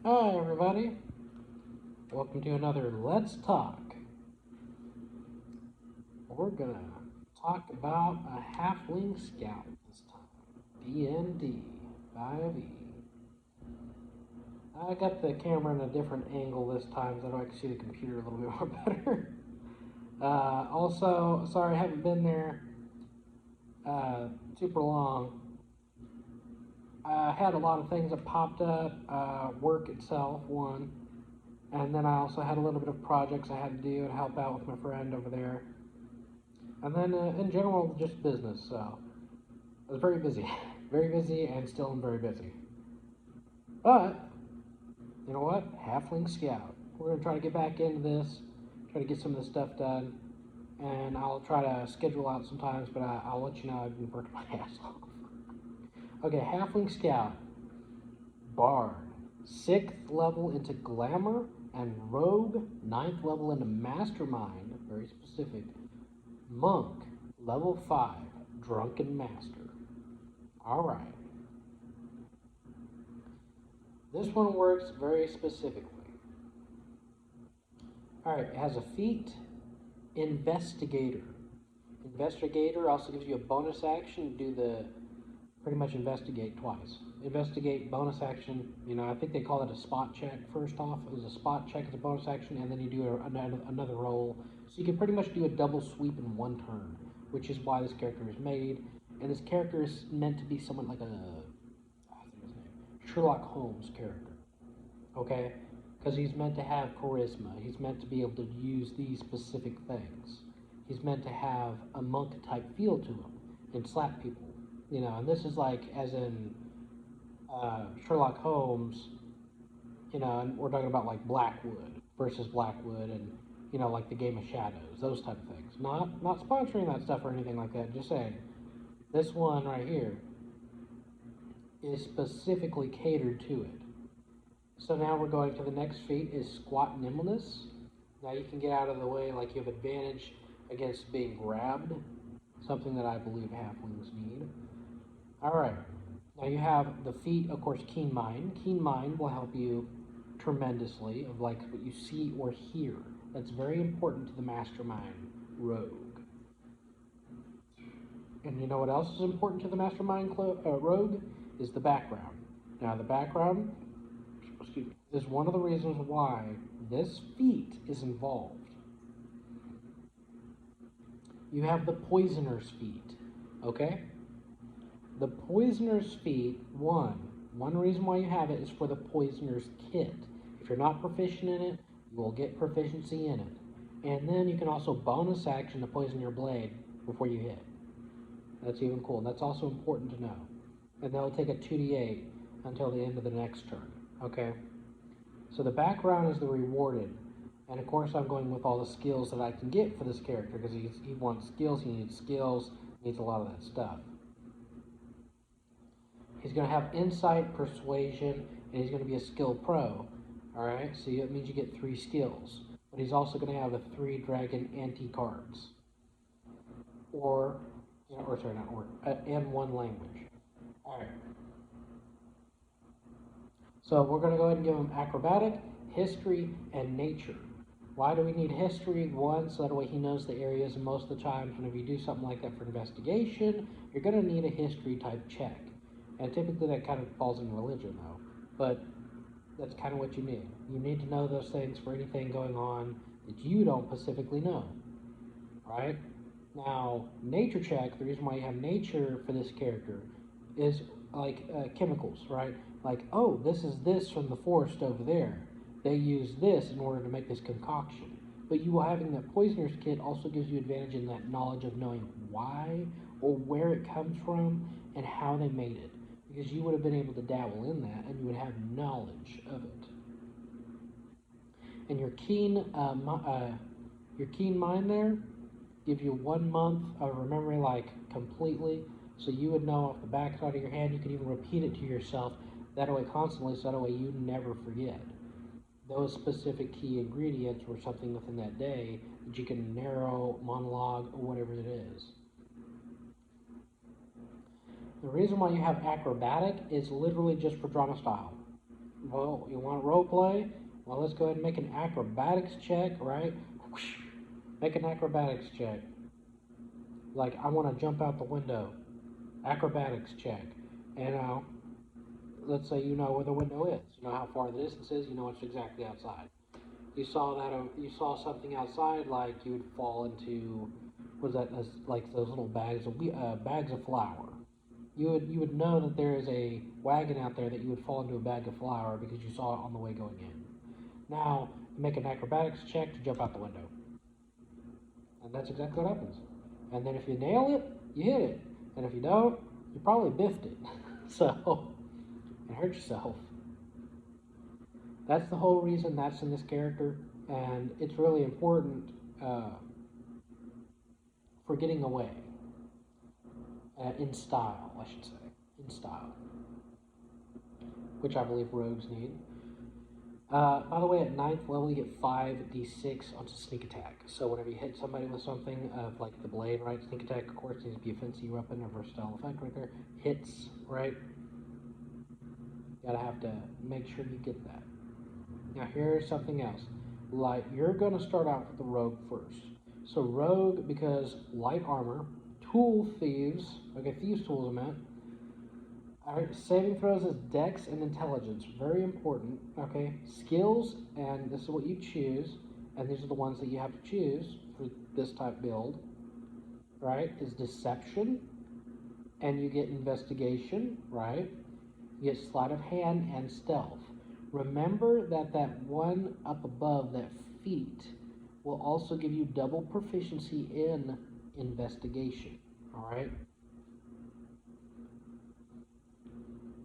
Hi everybody, welcome to another Let's Talk. We're gonna talk about a Halfling Scout this time. DND 5e. I got the camera in a different angle this time so I can see the computer a little bit more better. Also, sorry I haven't been there super long. I had a lot of things that popped up, work itself, one. And then I also had a little bit of projects I had to do and help out with my friend over there. And then in general, just business. So I was very busy, very busy, and still am very busy. But you know what? Halfling Scout. We're gonna try to get back into this, try to get some of this stuff done, and I'll try to schedule out sometimes. But I'll let you know I've been working my ass off. Okay, Halfling Scout, Bard, 6th level into Glamour, and Rogue, 9th level into Mastermind, very specific. Monk, level 5, Drunken Master. Alright. This one works very specifically. Alright, it has a feat, Investigator. Investigator also gives you a bonus action to do the pretty much investigate twice. Investigate, bonus action, I think they call it a spot check first off. It was a spot check as a bonus action, and then you do another roll. So you can pretty much do a double sweep in one turn, which is why this character is made. And this character is meant to be somewhat like Sherlock Holmes character, okay? Because he's meant to have charisma. He's meant to be able to use these specific things. He's meant to have a monk-type feel to him and slap people. And this is like, as in Sherlock Holmes, and we're talking about like Blackwood versus Blackwood and, like the Game of Shadows, those type of things. Not sponsoring that stuff or anything like that, just saying. This one right here is specifically catered to it. So now we're going to the next feat is Squat Nimbleness. Now you can get out of the way, like you have advantage against being grabbed, something that I believe halflings need. Alright, now you have the feat, of course, Keen Mind. Keen Mind will help you tremendously of like what you see or hear. That's very important to the Mastermind Rogue. And you know what else is important to the Mastermind Rogue? Is the background. Now the background, is one of the reasons why this feat is involved. You have the Poisoner's feat, okay? The Poisoner's feat, one reason why you have it is for the Poisoner's kit. If you're not proficient in it, you will get proficiency in it. And then you can also bonus action to poison your blade before you hit. That's even cool. That's also important to know. And that'll take a 2d8 until the end of the next turn, okay? So the background is the rewarded. And of course I'm going with all the skills that I can get for this character because he wants skills, he needs a lot of that stuff. He's going to have insight, persuasion, and he's going to be a skill pro. Alright, so that means you get 3 skills. But he's also going to have the 3 dragon anti-cards. And 1 language. Alright. So we're going to go ahead and give him acrobatic, history, and nature. Why do we need history? One, so that way he knows the areas, and most of the times whenever you do something like that for investigation, you're going to need a history type check. And typically that kind of falls in religion though, but that's kind of what you need. You need to know those things for anything going on that you don't specifically know, right? Now, nature check, the reason why you have nature for this character is like chemicals, right? Like, oh, this is this from the forest over there. They use this in order to make this concoction. But you having that Poisoner's Kit also gives you advantage in that knowledge of knowing why or where it comes from and how they made it. Because you would have been able to dabble in that and you would have knowledge of it. And your keen mind there gives you 1 month of remembering like completely, so you would know off the backside of your hand. You could even repeat it to yourself that way constantly, so that way you never forget. Those specific key ingredients or something within that day that you can narrow, monologue, or whatever it is. The reason why you have acrobatic is literally just for drama style. Well, you want role play? Well, let's go ahead and make an acrobatics check, right? Whoosh. Make an acrobatics check. Like, I want to jump out the window. Acrobatics check. And let's say you know where the window is. You know how far the distance is. You know it's exactly outside. You saw that. You saw something outside, like you would fall into. Was that like those little bags of flour? You would know that there is a wagon out there that you would fall into a bag of flour because you saw it on the way going in. Now you make an acrobatics check to jump out the window, and that's exactly what happens. And then if you nail it, you hit it, and if you don't, you probably biffed it. So and hurt yourself. That's the whole reason that's in this character, and it's really important uh, for getting away in style, I should say, in style, which I believe rogues need. By the way, at ninth level, you get 5d6 onto sneak attack. So whenever you hit somebody with something of like the blade, right? Sneak attack, of course, needs to be a fancy weapon, a versatile effect right there. Hits, right? Gotta have to make sure you get that. Now here's something else. Like you're gonna start out with the rogue first. So rogue, because light armor, tool thieves, okay, thieves tools I meant. Alright, saving throws is dex and intelligence. Very important. Okay. Skills, and this is what you choose, and these are the ones that you have to choose for this type build. Right? Is deception, and you get investigation, right? You get sleight of hand and stealth. Remember that that one up above, that feat, will also give you double proficiency in investigation. Alright?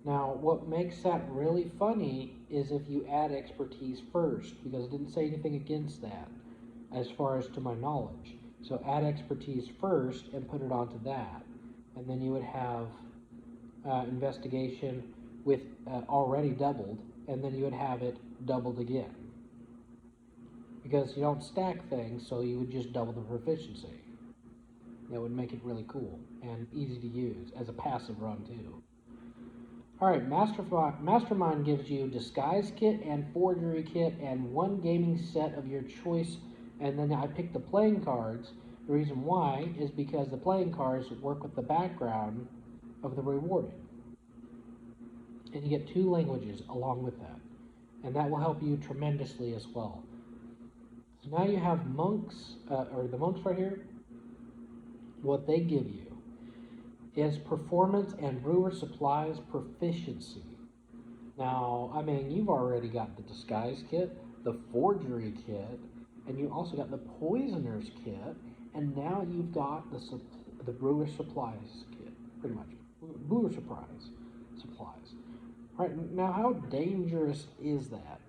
Now, what makes that really funny is if you add expertise first, because it didn't say anything against that, as far as to my knowledge. So add expertise first and put it onto that. And then you would have investigation with already doubled, and then you would have it doubled again. Because you don't stack things, so you would just double the proficiency. That would make it really cool and easy to use as a passive run too. Alright, Mastermind gives you Disguise Kit and Forgery Kit and one gaming set of your choice, and then I picked the playing cards. The reason why is because the playing cards work with the background of the rewarded. And you get 2 languages along with that. And that will help you tremendously as well. So now you have monks, or the monks right here. What they give you is performance and brewer supplies proficiency. Now, I mean, you've already got the disguise kit, the forgery kit, and you also got the poisoner's kit, and now you've got the brewer supplies kit, pretty much. Brewer supplies. All right, now how dangerous is that?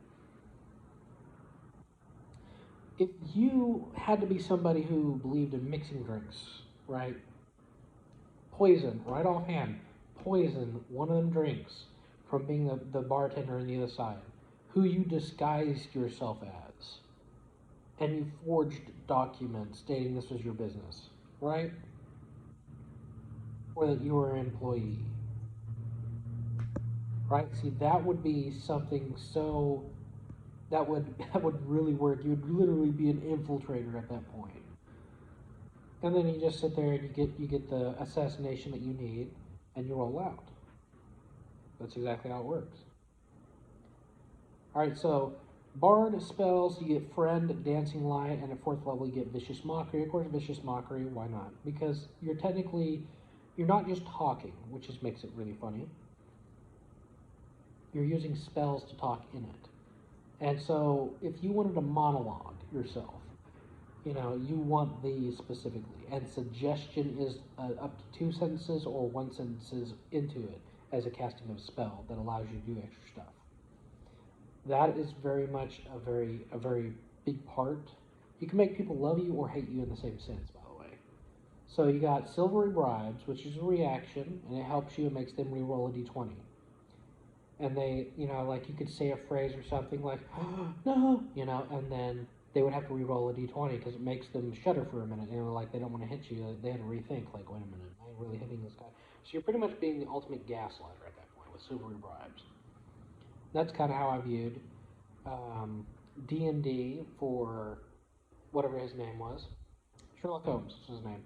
If you had to be somebody who believed in mixing drinks, right? Poison, right offhand, poison one of them drinks from being the bartender on the other side, who you disguised yourself as, and you forged documents stating this was your business, right? Or that you were an employee, right? See, that would be something so that would really work. You would literally be an infiltrator at that point. And then you just sit there and you get the assassination that you need, and you roll out. That's exactly how it works. All right, so Bard spells, you get Friend, Dancing Light, and at 4th level you get Vicious Mockery. Of course, Vicious Mockery, why not? Because you're not just talking, which just makes it really funny. You're using spells to talk in it. And so if you wanted to monologue yourself, you want these specifically. And suggestion is up to 2 sentences or 1 sentence into it as a casting of a spell that allows you to do extra stuff. That is very much a very big part. You can make people love you or hate you in the same sense, by the way. So you got Silvery Bribes, which is a reaction, and it helps you and makes them re-roll a d20. And they, like you could say a phrase or something like, oh, no, and then they would have to re-roll a d20 because it makes them shudder for a minute. Like they don't want to hit you. They had to rethink, like, wait a minute, am I really hitting this guy? So you're pretty much being the ultimate gaslighter at that point with Silvery Bribes. That's kind of how I viewed DND for whatever his name was. Sherlock Holmes is his name.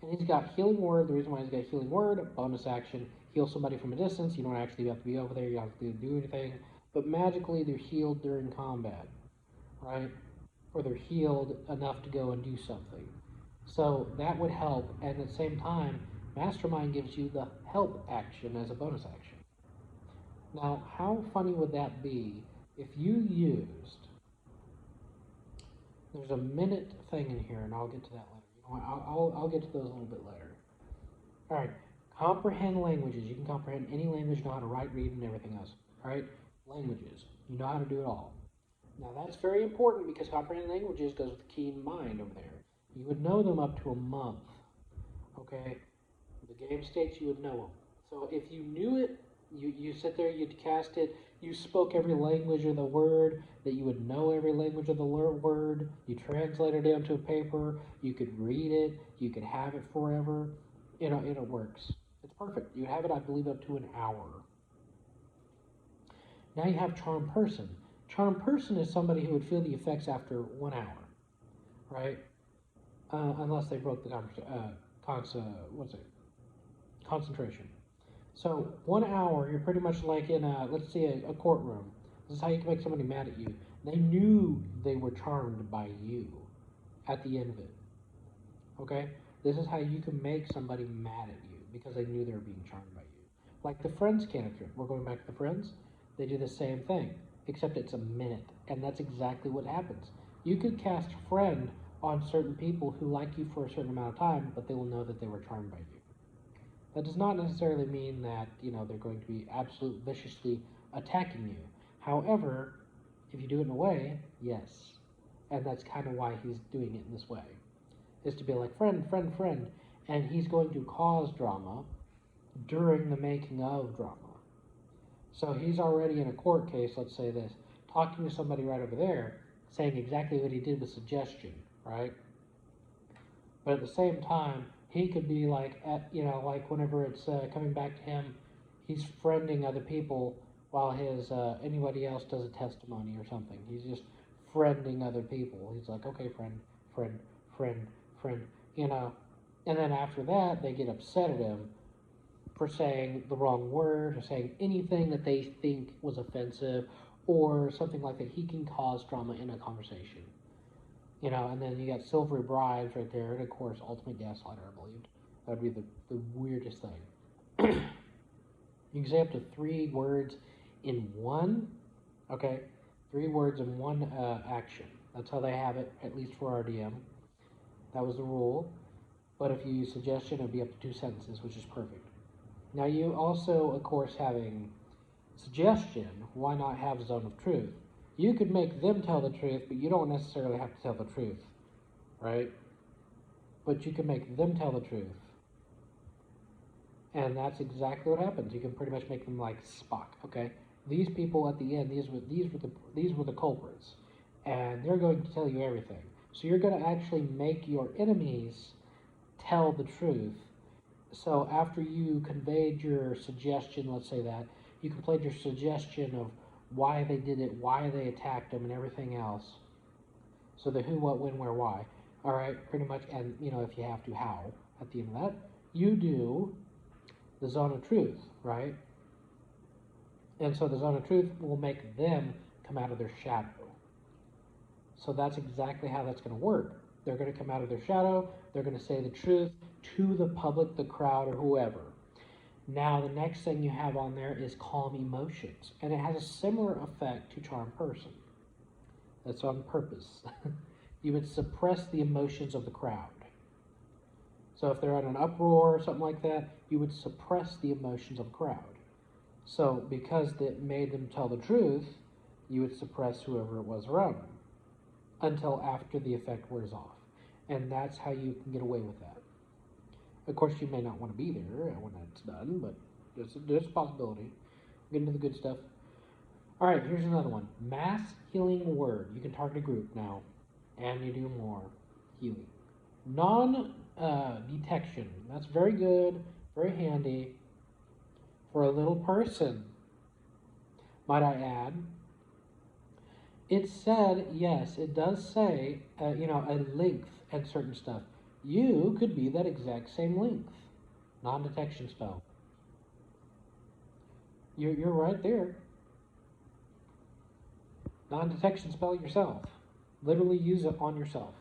And he's got healing word. The reason why he's got healing word, bonus action, heal somebody from a distance. You don't actually have to be over there. You don't have to do anything. But magically, they're healed during combat, right? Or they're healed enough to go and do something. So that would help. And at the same time, Mastermind gives you the help action as a bonus action. Now, how funny would that be if you used? There's a minute thing in here, and I'll get to that later. You know what? I'll get to those a little bit later. All right. Comprehend languages. You can comprehend any language, know how to write, read, and everything else. All right. Languages. You know how to do it all. Now that's very important because comprehending languages goes with keen mind over there. You would know them up to a month. Okay. The game states you would know them. So if you knew it, you sit there, you'd cast it, you spoke every language of the word, that you would know every language of the word, you translated it onto a paper, you could read it, you could have it forever. You know, it works. It's perfect. You have it, I believe, up to an hour. Now you have Charm Person. Charm Person is somebody who would feel the effects after 1 hour, right? Unless they broke the concentration. So 1 hour, you're pretty much like in let's say a courtroom. This is how you can make somebody mad at you. They knew they were charmed by you at the end of it. Okay? This is how you can make somebody mad at you because they knew they were being charmed by you. Like the Friends cantrip. We're going back to the Friends. They do the same thing, except it's a minute. And that's exactly what happens. You could cast Friend on certain people who like you for a certain amount of time, but they will know that they were charmed by you. That does not necessarily mean that, they're going to be absolutely viciously attacking you. However, if you do it in a way, yes. And that's kind of why he's doing it in this way. Is to be like, friend, friend, friend. And he's going to cause drama during the making of drama. So he's already in a court case, let's say this, talking to somebody right over there, saying exactly what he did with suggestion, right? But at the same time, he could be like, like whenever it's coming back to him, he's friending other people while his anybody else does a testimony or something. He's just friending other people. He's like, okay, friend, friend, friend, friend, And then after that, they get upset at him for saying the wrong word or saying anything that they think was offensive or something like that. He can cause drama in a conversation. And then you got silvery bribes right there, and of course, ultimate gaslighter, I believe. That would be the weirdest thing. You can say up to 3 words in one, okay? 3 words in one action. That's how they have it, at least for RDM. That was the rule. But if you use suggestion, it would be up to 2 sentences, which is perfect. Now, you also, of course, having suggestion, why not have zone of truth? You could make them tell the truth, but you don't necessarily have to tell the truth, right? But you can make them tell the truth. And that's exactly what happens. You can pretty much make them like Spock, okay? These people at the end, these were the culprits. And they're going to tell you everything. So you're going to actually make your enemies tell the truth. So after you conveyed your suggestion, let's say that, you conveyed your suggestion of why they did it, why they attacked them, and everything else. So the who, what, when, where, why. All right, pretty much, and if you have to, how. At the end of that, you do the zone of truth, right? And so the zone of truth will make them come out of their shadow. So that's exactly how that's going to work. They're going to come out of their shadow. They're going to say the truth to the public, the crowd, or whoever. Now, the next thing you have on there is calm emotions. And it has a similar effect to Charm Person. That's on purpose. You would suppress the emotions of the crowd. So if they're at an uproar or something like that, you would suppress the emotions of the crowd. So because that made them tell the truth, you would suppress whoever it was around them until after the effect wears off. And that's how you can get away with that. Of course, you may not want to be there when that's done, but there's a possibility. Get into the good stuff. All right, here's another one. Mass healing word. You can target a group now, and you do more healing. Non-detection. That's very good, very handy for a little person. might I add. It said, yes, it does say, a length and certain stuff. You could be that exact same length. Non-detection spell. You're right there. Non-detection spell yourself. Literally use it on yourself.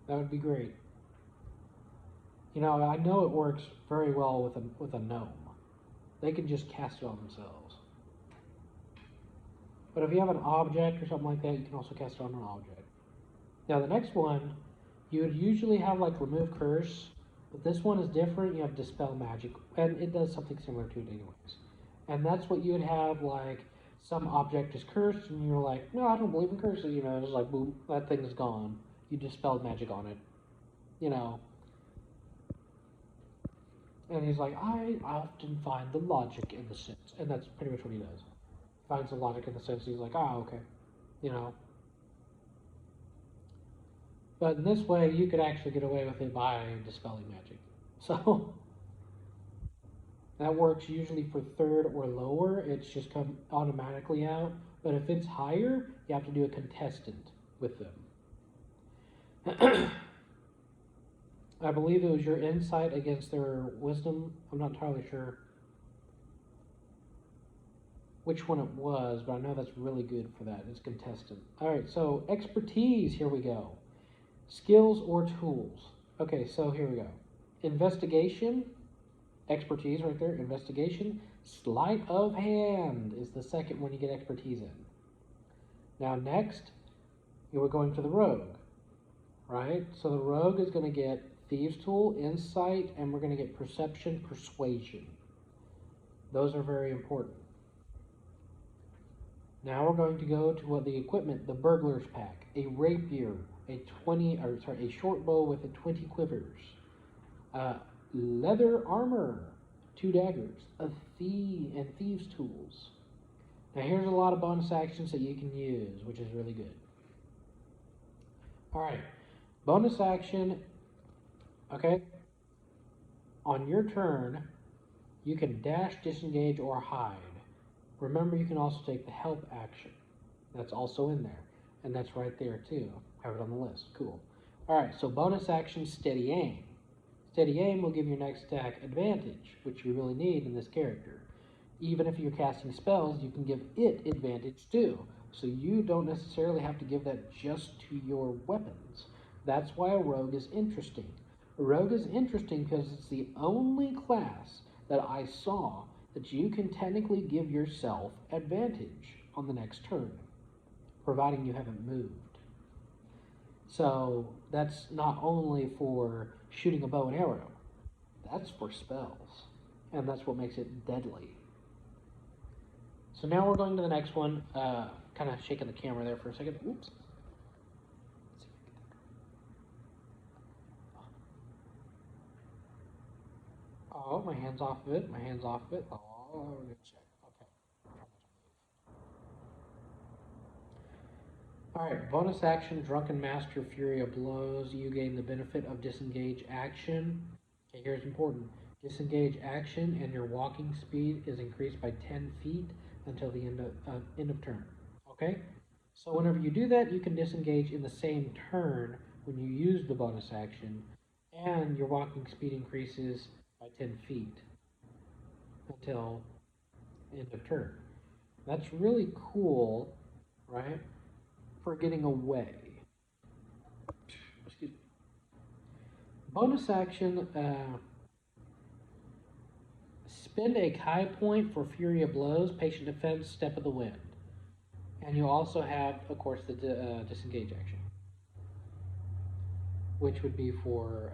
That would be great. I know it works very well with a gnome. They can just cast it on themselves. But if you have an object or something like that, you can also cast it on an object. Now the next one, you would usually have like remove curse, but this one is different. You have dispel magic, and it does something similar to it anyways. And that's what you would have, like some object is cursed, and you're like, no, I don't believe in curses. It's like boom, that thing is gone. You dispelled magic on it. And he's like, I often find the logic in the sense, and that's pretty much what he does. He finds the logic in the sense. He's like, okay, you know. But in this way, you could actually get away with it by dispelling magic. So that works usually for third or lower. It's just come automatically out. But if it's higher, you have to do a contestant with them. I believe it was your insight against their wisdom. I'm not entirely sure which one it was, but I know that's really good for that. It's contestant. All right, so expertise, here we go. Skills or tools. Okay, so here we go. Investigation, expertise right there, investigation. Sleight of hand is the second one you get expertise in. Now next, you are going to the rogue, right? So the rogue is going to get thieves tool, insight, and we're going to get perception, persuasion. Those are very important. Now we're going to go to what the equipment, the burglar's pack, a rapier, a short bow with 20 quivers, leather armor, 2 daggers, and thieves tools. Now here's a lot of bonus actions that you can use, which is really good. All right, bonus action. Okay, on your turn, you can dash, disengage, or hide. Remember, you can also take the help action. That's also in there. And that's right there too. Have it on the list. Cool. Alright, so bonus action, steady aim. Steady aim will give your next attack advantage, which you really need in this character. Even if you're casting spells, you can give it advantage too. So you don't necessarily have to give that just to your weapons. That's why a rogue is interesting. A rogue is interesting because it's the only class that I saw that you can technically give yourself advantage on the next turn, providing you haven't moved. So that's not only for shooting a bow and arrow, that's for spells, and that's what makes it deadly. So now we're going to the next one, kind of shaking the camera there for a second. Oops. Oh, my hand's off of it. Oh, we're gonna check. Okay. Alright, bonus action, Drunken Master, Fury of Blows. You gain the benefit of disengage action. Okay, here's important. Disengage action and your walking speed is increased by 10 feet until the end of turn. Okay? So whenever you do that, you can disengage in the same turn when you use the bonus action, and your walking speed increases by 10 feet until end of turn. That's really cool, right? For getting away. Excuse me. Bonus action, spend a Kai point for Fury of Blows, Patient Defense, Step of the Wind. And you also have, of course, the disengage action, which would be for,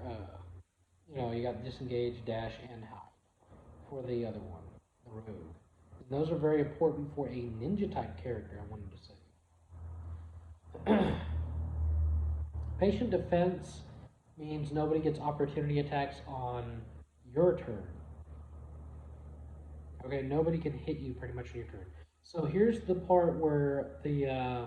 you got disengage, dash, and hide for the other one, the rogue. And those are very important for a ninja type character, I wanted to say. Patient defense means nobody gets opportunity attacks on your turn. Okay, nobody can hit you pretty much on your turn. So here's the part where the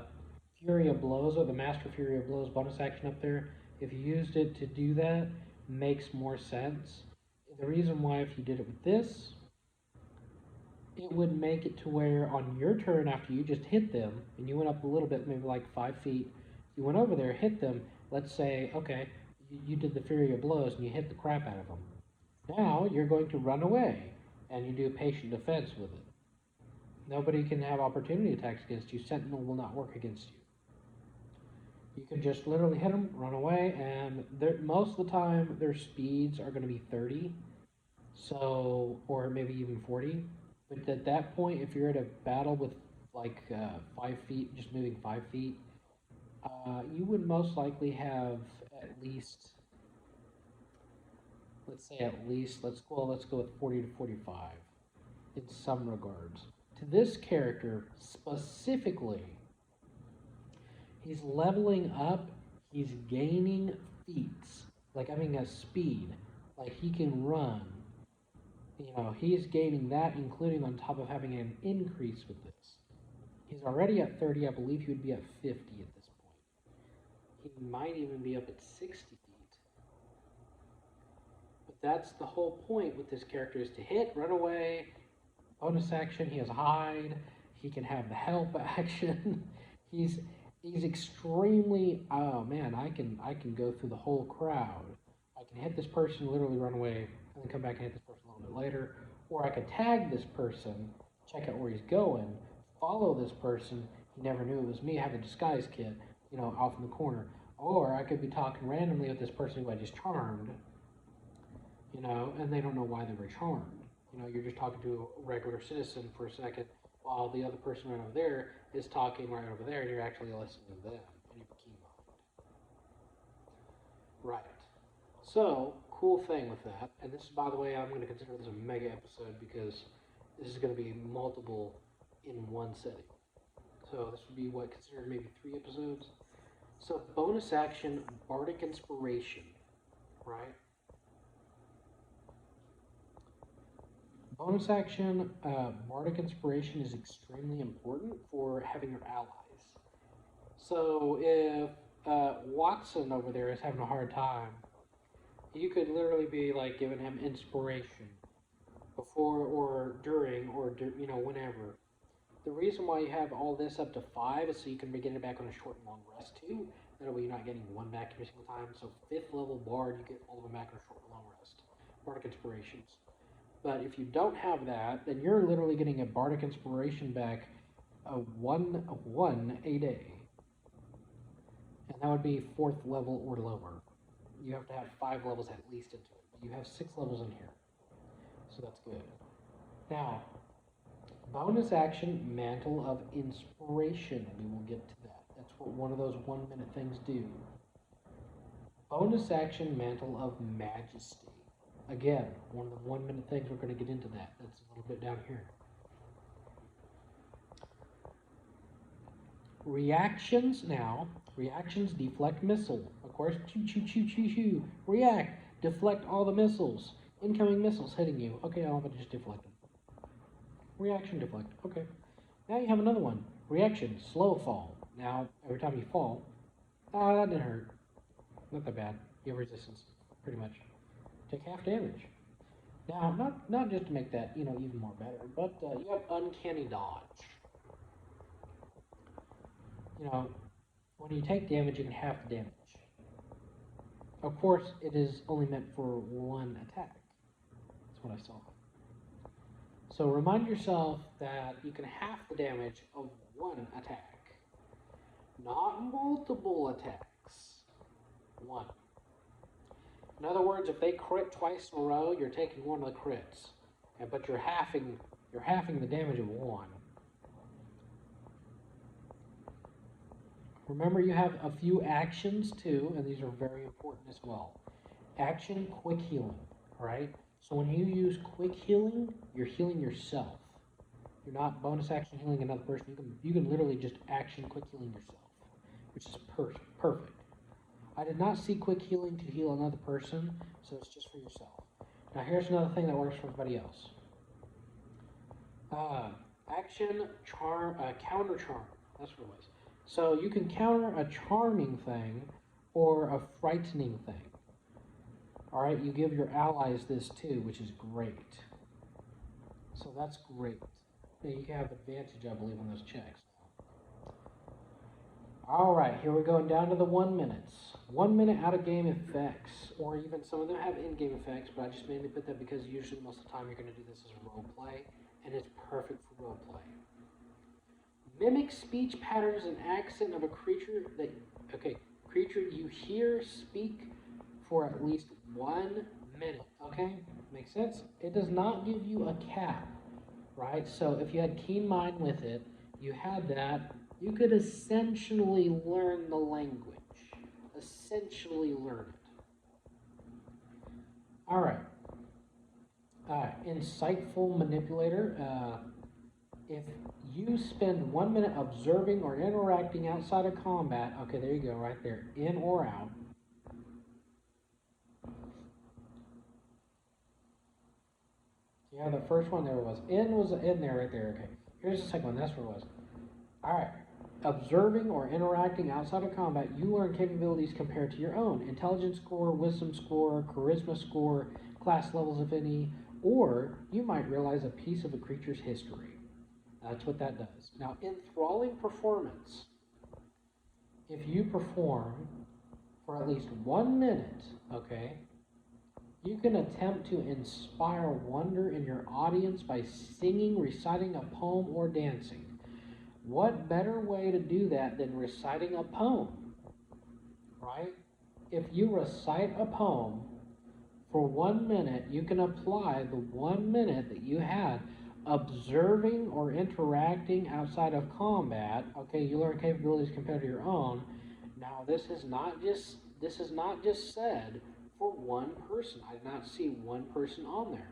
Fury of Blows, or the Master Fury of Blows bonus action up there, if you used it to do that, makes more sense. The reason why, if you did it with this, it would make it to where on your turn after you just hit them and you went up a little bit, maybe like 5 feet, you went over there, hit them. Let's say, okay, you did the Fury of Blows and you hit the crap out of them. Now you're going to run away and you do patient defense with it. Nobody can have opportunity attacks against you. Sentinel will not work against you. You can just literally hit them, run away, and most of the time their speeds are going to be 30, so or maybe even 40. But at that point, if you're at a battle with like 5 feet, just moving 5 feet, you would most likely have at least, let's say at least, let's go with 40 to 45 in some regards. To this character specifically, he's leveling up, he's gaining feats, like I mean a speed, like he can run. You know, he's gaining that, including on top of having an increase with this. He's already at 30, I believe he would be at 50 at this point. He might even be up at 60 feet. But that's the whole point with this character is to hit, run away, bonus action, he has hide, he can have the help action. he's extremely, oh man, I can go through the whole crowd. I can hit this person, literally run away, and then come back and hit this person a little bit later. Or I could tag this person, check out where he's going, follow this person, he never knew it was me, have a disguise kit, you know, off in the corner. Or I could be talking randomly with this person who I just charmed, you know, and they don't know why they were charmed. You know, you're just talking to a regular citizen for a second while the other person right over there is talking right over there and you're actually listening to them and you're key mind. Right. So, cool thing with that, and this is, by the way, I'm going to consider this a mega episode because this is going to be multiple in one setting. So this would be what, considered maybe 3 episodes? So bonus action, Bardic Inspiration, right? Bonus action, Bardic Inspiration is extremely important for having your allies. So if Watson over there is having a hard time, you could literally be like giving him inspiration before or during or you know, whenever. The reason why you have all this up to 5 is so you can be getting it back on a short and long rest too. That way you're not getting one back every single time. So 5th level Bard, you get all of them back on a short and long rest. Bardic Inspirations. But if you don't have that, then you're literally getting a Bardic Inspiration back a one a day. And that would be 4th level or lower. You have to have 5 levels at least into it. But you have 6 levels in here. So that's good. Now, bonus action, Mantle of Inspiration. We will get to that. That's what one of those 1-minute things do. Bonus action, Mantle of Majesty. Again, one of the 1-minute things, we're going to get into that. That's a little bit down here. Reactions now. Reactions, deflect missile. Of course, choo choo choo choo choo. React, deflect all the missiles. Incoming missiles hitting you. Okay, I'm going to just deflect them. Reaction, deflect. Okay. Now you have another one. Reaction, slow fall. Now, every time you fall, that didn't hurt. Not that bad. You have resistance, pretty much. Take half damage. Now, not just to make that, you know, even more better, but you have uncanny dodge. You know, when you take damage, you can half the damage. Of course, it is only meant for one attack. That's what I saw. So remind yourself that you can half the damage of one attack, not multiple attacks. One. In other words, if they crit twice in a row, you're taking one of the crits, but you're halving the damage of one. Remember, you have a few actions too, and these are very important as well. Action, quick healing, all right? So when you use quick healing, you're healing yourself. You're not bonus action healing another person. You can literally just action quick healing yourself, which is perfect. I did not see quick healing to heal another person, so it's just for yourself. Now here's another thing that works for everybody else. Action, charm, counter charm. That's what it was. So you can counter a charming thing or a frightening thing. All right, you give your allies this too, which is great. So that's great. You can have advantage, I believe, on those checks. All right, here we're going down to the 1 minutes. 1 minute out of game effects, or even some of them have in-game effects, but I just mainly put that because usually most of the time you're going to do this as a role play, and it's perfect for role play. Mimic speech patterns and accent of a creature you hear speak for at least 1 minute. Okay, makes sense? It does not give you a cap, right? So if you had keen mind with it, you had that, you could essentially learn the language. Essentially learn it. All right. Insightful manipulator. If you spend 1 minute observing or interacting outside of combat, okay, there you go, right there, in or out. Yeah, the first one there was in there right there. Okay, here's the second one. That's where it was. All right. Observing or interacting outside of combat, you learn capabilities compared to your own. Intelligence score, wisdom score, charisma score, class levels, if any, or you might realize a piece of a creature's history. That's what that does. Now, enthralling performance. If you perform for at least 1 minute, okay, you can attempt to inspire wonder in your audience by singing, reciting a poem, or dancing. What better way to do that than reciting a poem, right? If you recite a poem for 1 minute, you can apply the 1 minute that you had observing or interacting outside of combat. Okay, you learn capabilities compared to your own. Now, this is not just said for one person. I did not see one person on there.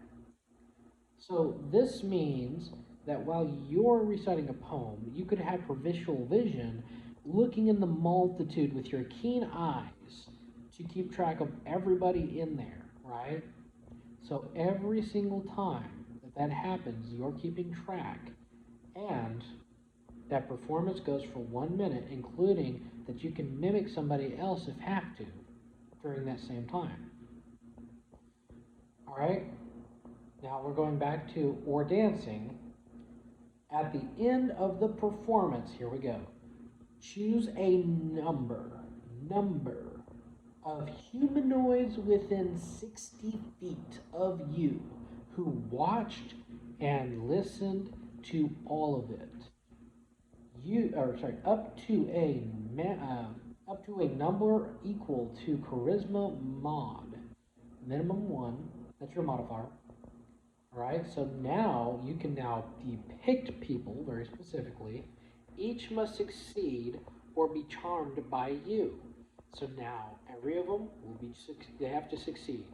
So this means that while you're reciting a poem, you could have visual vision looking in the multitude with your keen eyes to keep track of everybody in there, right? So every single time that happens, you're keeping track, and that performance goes for 1 minute, including that you can mimic somebody else if have to during that same time. All right? Now we're going back to or dancing. At the end of the performance, here we go. Choose a number of humanoids within 60 feet of you who watched and listened to all of it. Up to a number equal to charisma mod, minimum 1. That's your modifier. All right, so now you can now depict people very specifically. Each must succeed or be charmed by you. So now every of them they have to succeed.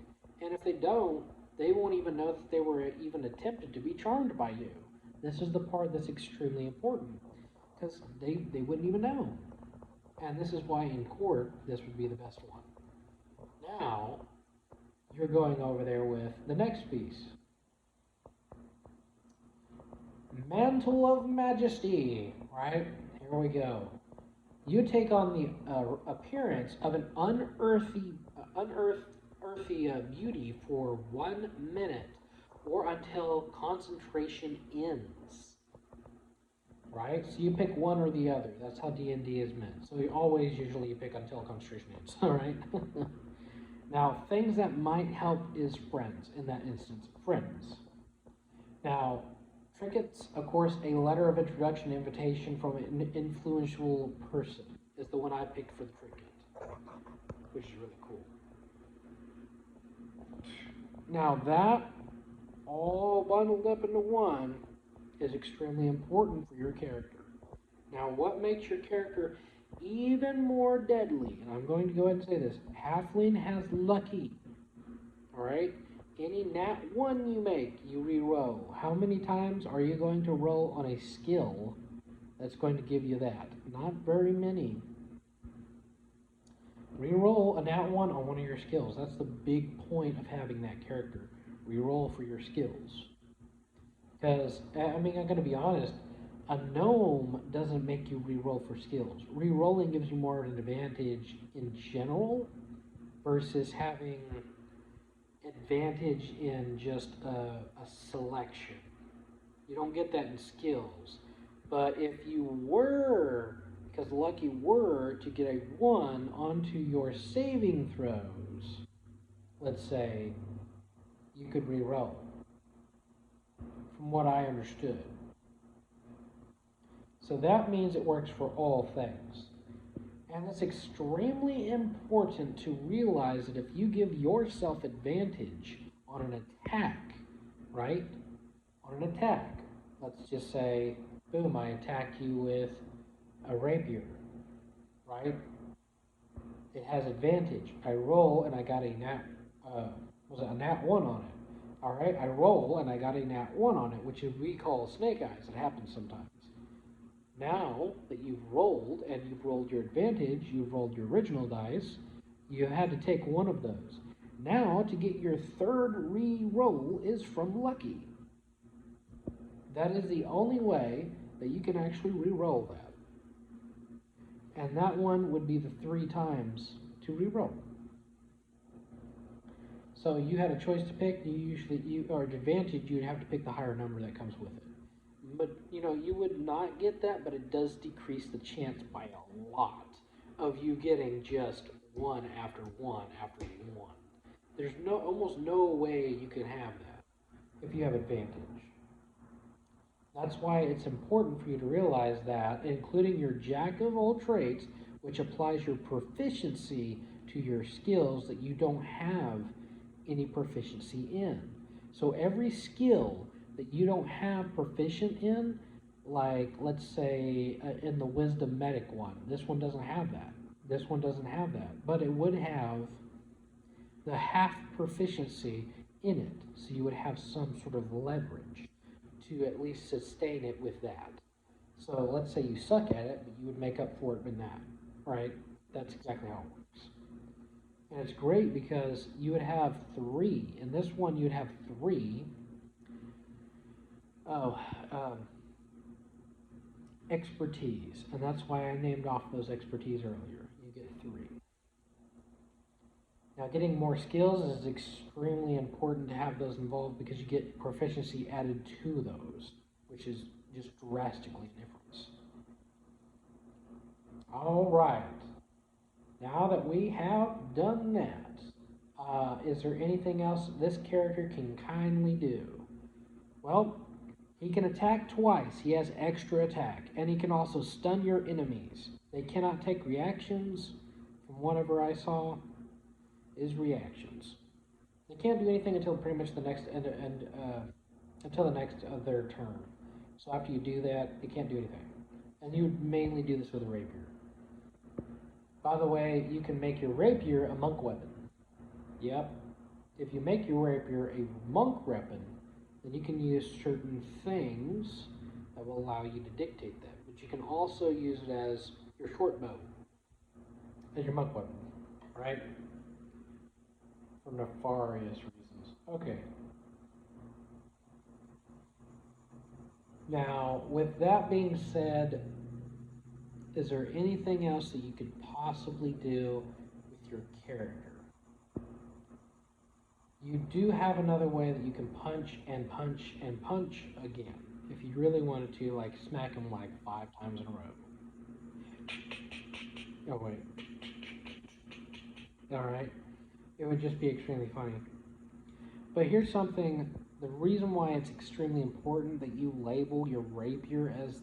And if they don't, they won't even know that they were even attempted to be charmed by you. This is the part that's extremely important because they wouldn't even know. And this is why in court, this would be the best one. Now, you're going over there with the next piece. Mantle of Majesty, right? Here we go. You take on the appearance of an unearthly beauty for 1 minute or until concentration ends. Right? So you pick one or the other. That's how DND is meant. So you pick until concentration ends. All right? Now, things that might help is friends in that instance. Friends. Now, trinkets, of course, a letter of introduction invitation from an influential person is the one I picked for the trinket, which is really cool. Now that all bundled up into one is extremely important for your character. Now what makes your character even more deadly, and I'm going to go ahead and say this, Halfling has lucky, alright? Any nat 1 you make, you re-roll. How many times are you going to roll on a skill that's going to give you that? Not very many. Re-roll a nat 1 on one of your skills. That's the big point of having that character. Re-roll for your skills. Because, I'm going to be honest, a gnome doesn't make you re-roll for skills. Re-rolling gives you more of an advantage in general versus having advantage in just a selection. You don't get that in skills. But if you were, because lucky were, to get a 1 onto your saving throws, let's say, you could re-roll, from what I understood. So that means it works for all things. And it's extremely important to realize that if you give yourself advantage on an attack, right? On an attack, let's just say, boom, I attack you with a rapier, right? It has advantage. I roll and I got a was it a nat 1 on it? All right, I roll and I got a nat 1 on it, which we call snake eyes. It happens sometimes. Now that you've rolled and you've rolled your advantage, you've rolled your original dice, you had to take one of those. Now to get your third re-roll is from lucky. That is the only way that you can actually re-roll that. And that one would be the 3 times to re-roll. So you had a choice to pick, or advantage, you'd have to pick the higher number that comes with it. But, you would not get that, but it does decrease the chance by a lot of you getting just 1 after 1 after 1. There's almost no way you can have that if you have advantage. That's why it's important for you to realize that, including your jack of all trades, which applies your proficiency to your skills that you don't have any proficiency in. So every skill that you don't have proficient in, like let's say in the wisdom medic one, this one doesn't have that. This one doesn't have that, but it would have the half proficiency in it. So you would have some sort of leverage to at least sustain it with that. So let's say you suck at it, but you would make up for it in that, right? That's exactly how it works. And it's great because you would have 3. In this one, you'd have 3 expertise. And that's why I named off those expertise earlier. You get 3. Now, getting more skills is extremely important to have those involved because you get proficiency added to those, which is just drastically different. All right. Now that we have done that, is there anything else this character can kindly do? Well, he can attack twice. He has extra attack. And he can also stun your enemies. They cannot take reactions, from whatever I saw, is reactions. They can't do anything until pretty much the next until the next of their turn. So after you do that, they can't do anything. And you would mainly do this with a rapier. By the way, you can make your rapier a monk weapon. Yep. If you make your rapier a monk weapon, then you can use certain things that will allow you to dictate that. But you can also use it as your short bow, as your monk weapon, right? For nefarious reasons. Okay. Now, with that being said, is there anything else that you could possibly do with your character? You do have another way that you can punch and punch and punch again. If you really wanted to, like, smack him like 5 times in a row. Oh, wait. Alright. It would just be extremely funny. But here's something, the reason why it's extremely important that you label your rapier as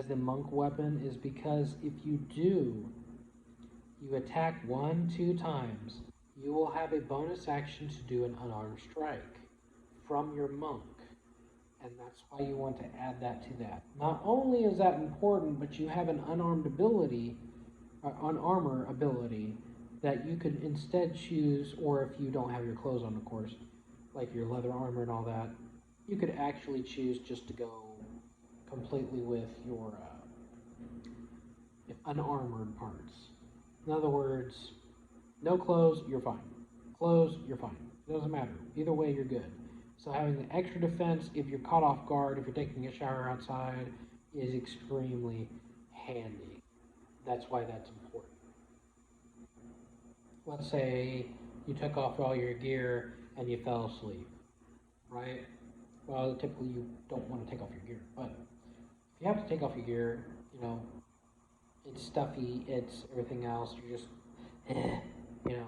the monk weapon is because if you do, you attack 1-2 times, you will have a bonus action to do an unarmed strike from your monk. And that's why you want to add that to that. Not only is that important, but you have an unarmed ability, or unarmor ability, that you could instead choose, or if you don't have your clothes on, of course, like your leather armor and all that, you could actually choose just to go completely with your unarmored parts. In other words, no clothes, you're fine. Clothes, you're fine. It doesn't matter. Either way, you're good. So having the extra defense, if you're caught off guard, if you're taking a shower outside, is extremely handy. That's why that's important. Let's say you took off all your gear and you fell asleep, right? Well, typically you don't want to take off your gear, but if you have to take off your gear, you know, it's stuffy, it's everything else, you're just, you know,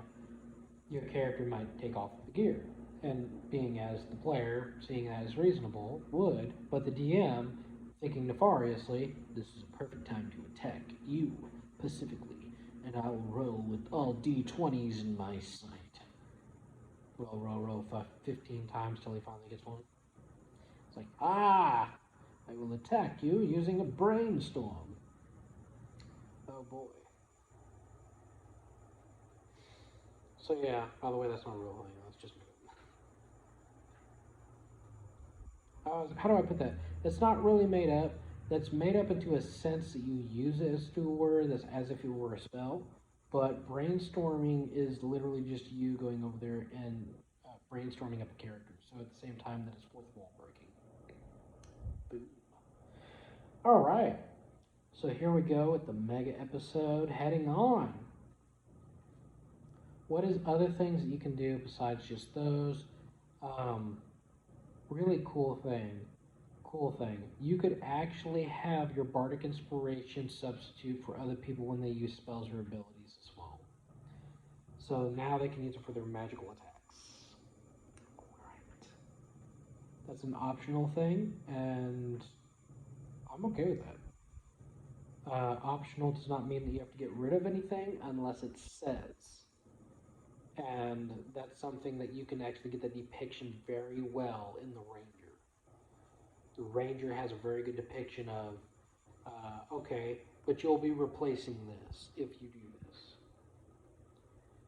your character might take off the gear. And being as the player, seeing that as reasonable, would, but the DM, thinking nefariously, this is a perfect time to attack you, specifically, and I will roll with all d20s in my sight. Roll, 15 times till he finally gets one. It's like, I will attack you using a brainstorm. Oh boy. So yeah, by the way, that's not a real thing, that's just me. How do I put that? It's not really made up. That's made up into a sense that you use it as to a word, that's as if it were a spell. But brainstorming is literally just you going over there and brainstorming up a character. So at the same time that it's fourth wall breaking. Boom. All right. So here we go with the mega episode heading on. What is other things that you can do besides just those? Really cool thing. You could actually have your bardic inspiration substitute for other people when they use spells or abilities as well. So now they can use it for their magical attacks. Alright. That's an optional thing, and I'm okay with that. Optional does not mean that you have to get rid of anything unless it says. And that's something that you can actually get the depiction very well in the Ranger. The Ranger has a very good depiction of, okay, but you'll be replacing this if you do this.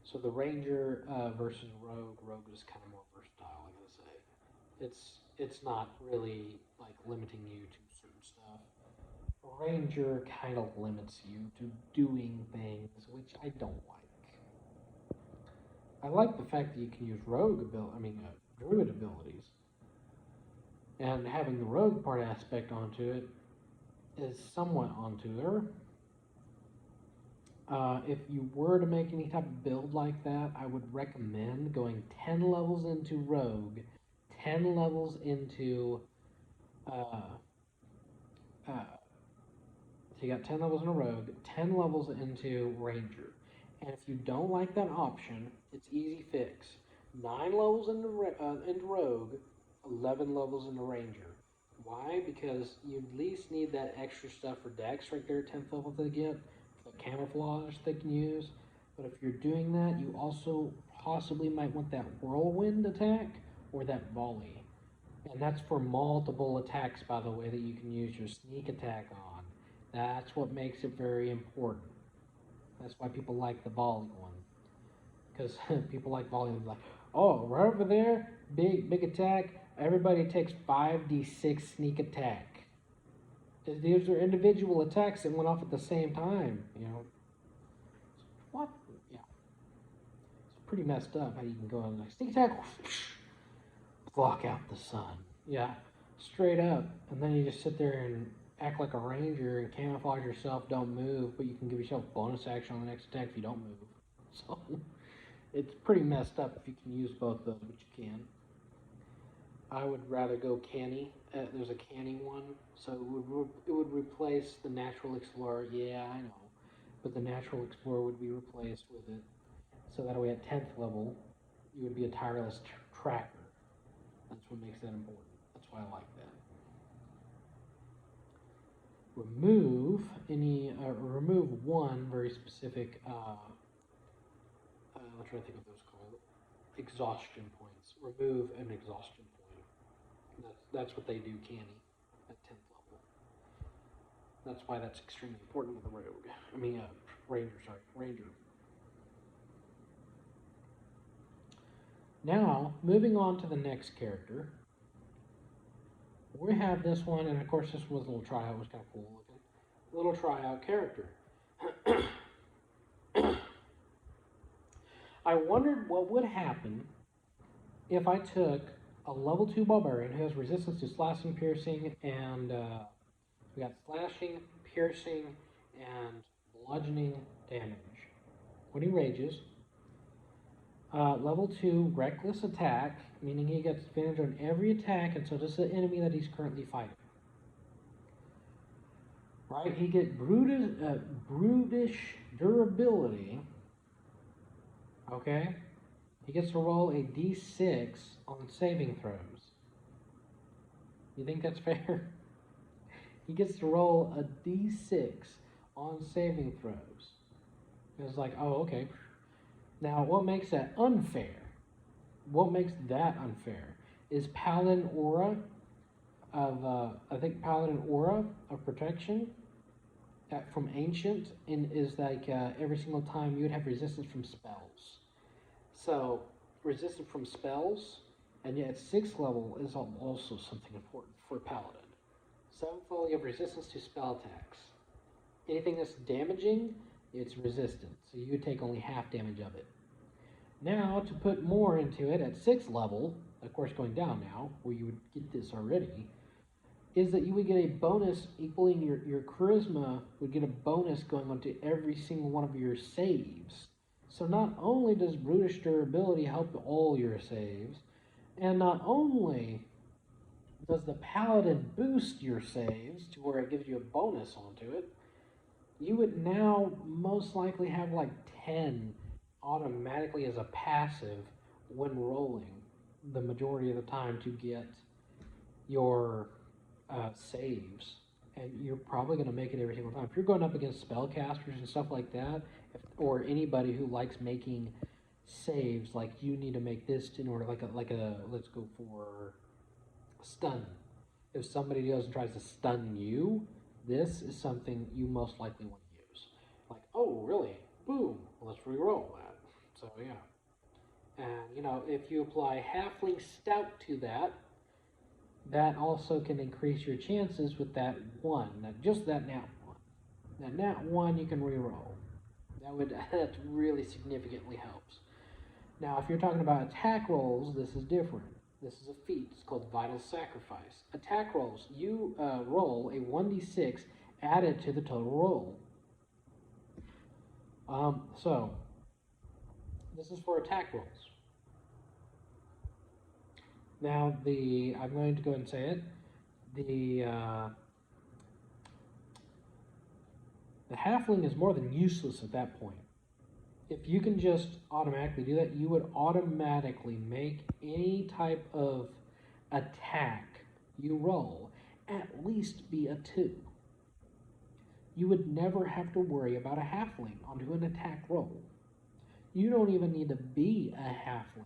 So the Ranger versus Rogue is kind of more versatile, I gotta say. It's not really like limiting you to certain stuff. Ranger kind of limits you to doing things, which I don't like. I like the fact that you can use druid abilities, and having the rogue part aspect onto it is somewhat onto there. If you were to make any type of build like that, I would recommend going 10 levels into rogue, 10 levels into uh, so you got 10 levels in a rogue, 10 levels into ranger. And if you don't like that option, it's easy fix. 9 levels into rogue, 11 levels into ranger. Why? Because you at least need that extra stuff for dex right there, 10th level to get, the camouflage they can use. But if you're doing that, you also possibly might want that whirlwind attack or that volley. And that's for multiple attacks, by the way, that you can use your sneak attack on. That's what makes it very important. That's why people like the volley one. Because people like volley, like, oh, right over there, big attack. Everybody takes 5d6 sneak attack. These are individual attacks that went off at the same time, you know. What? Yeah. It's pretty messed up how you can go on like sneak attack, block out the sun. Yeah, straight up. And then you just sit there and act like a ranger and camouflage yourself, don't move, but you can give yourself bonus action on the next attack if you don't move. So it's pretty messed up if you can use both those, but you can. I would rather go canny. There's a canny one, so it would replace the natural explorer. Yeah, I know, but the natural explorer would be replaced with it. So that way, at 10th level, you would be a tireless tracker. That's what makes that important. That's why I like that. Remove one very specific. I'm trying to think of those called exhaustion points. Remove an exhaustion point. That's what they do, canny, at 10th level. That's why that's extremely important with the rogue. Ranger. Now, moving on to the next character. We have this one, and of course this was a little tryout, it was kind of cool looking. Little tryout character. I wondered what would happen if I took a level 2 barbarian who has resistance to slashing, piercing, and we got slashing, piercing, and bludgeoning damage when he rages. Level 2, reckless attack, meaning he gets advantage on every attack, and so does the enemy that he's currently fighting. Right? He gets brutish durability. Okay? He gets to roll a d6 on saving throws. You think that's fair? He gets to roll a d6 on saving throws. It's like, oh, okay. Now, what makes that unfair? What makes that unfair is Paladin Aura Paladin Aura of Protection from Ancient is like every single time you would have resistance from spells. So, resistance from spells, and yet 6th level is also something important for Paladin. 7th level, you have resistance to spell attacks. Anything that's damaging, it's resistant, so you would take only half damage of it. Now, to put more into it, at 6th level, of course going down now, where you would get this already, is that you would get a bonus equaling your charisma would get a bonus going onto every single one of your saves. So not only does brutish durability help all your saves, and not only does the paladin boost your saves to where it gives you a bonus onto it, you would now most likely have like 10 automatically as a passive when rolling the majority of the time to get your saves, and you're probably going to make it every single time. If you're going up against spellcasters and stuff like that, or anybody who likes making saves, like you need to make this in order, like a let's go for stun. If somebody goes and tries to stun you, this is something you most likely want to use. Like, oh, really? Boom. Let's re-roll that. So yeah, and if you apply Halfling Stout to that, that also can increase your chances with that one, just that nat one. That nat one you can re-roll. That really significantly helps. Now, if you're talking about attack rolls, this is different. This is a feat. It's called Vital Sacrifice. Attack rolls, you roll a 1d6 added to the total roll. So, this is for attack rolls. Now, I'm going to go ahead and say it. The halfling is more than useless at that point. If you can just automatically do that, you would automatically make any type of attack you roll at least be a 2. You would never have to worry about a halfling onto an attack roll. You don't even need to be a halfling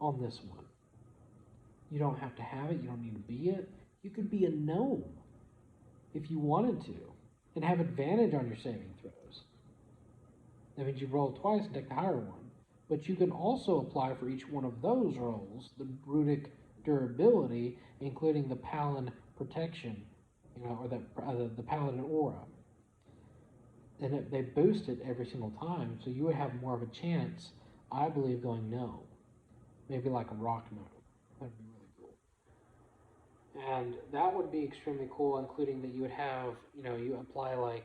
on this one. You don't have to have it. You don't need to be it. You could be a gnome if you wanted to and have advantage on your saving throws. That means you roll twice and take the higher one. But you can also apply for each one of those rolls the Brutic durability, including the Paladin protection, or the Paladin aura. And they boost it every single time, so you would have more of a chance, I believe, going gnome. Maybe like a rock gnome. That'd be really cool. And that would be extremely cool, including that you would have, you apply like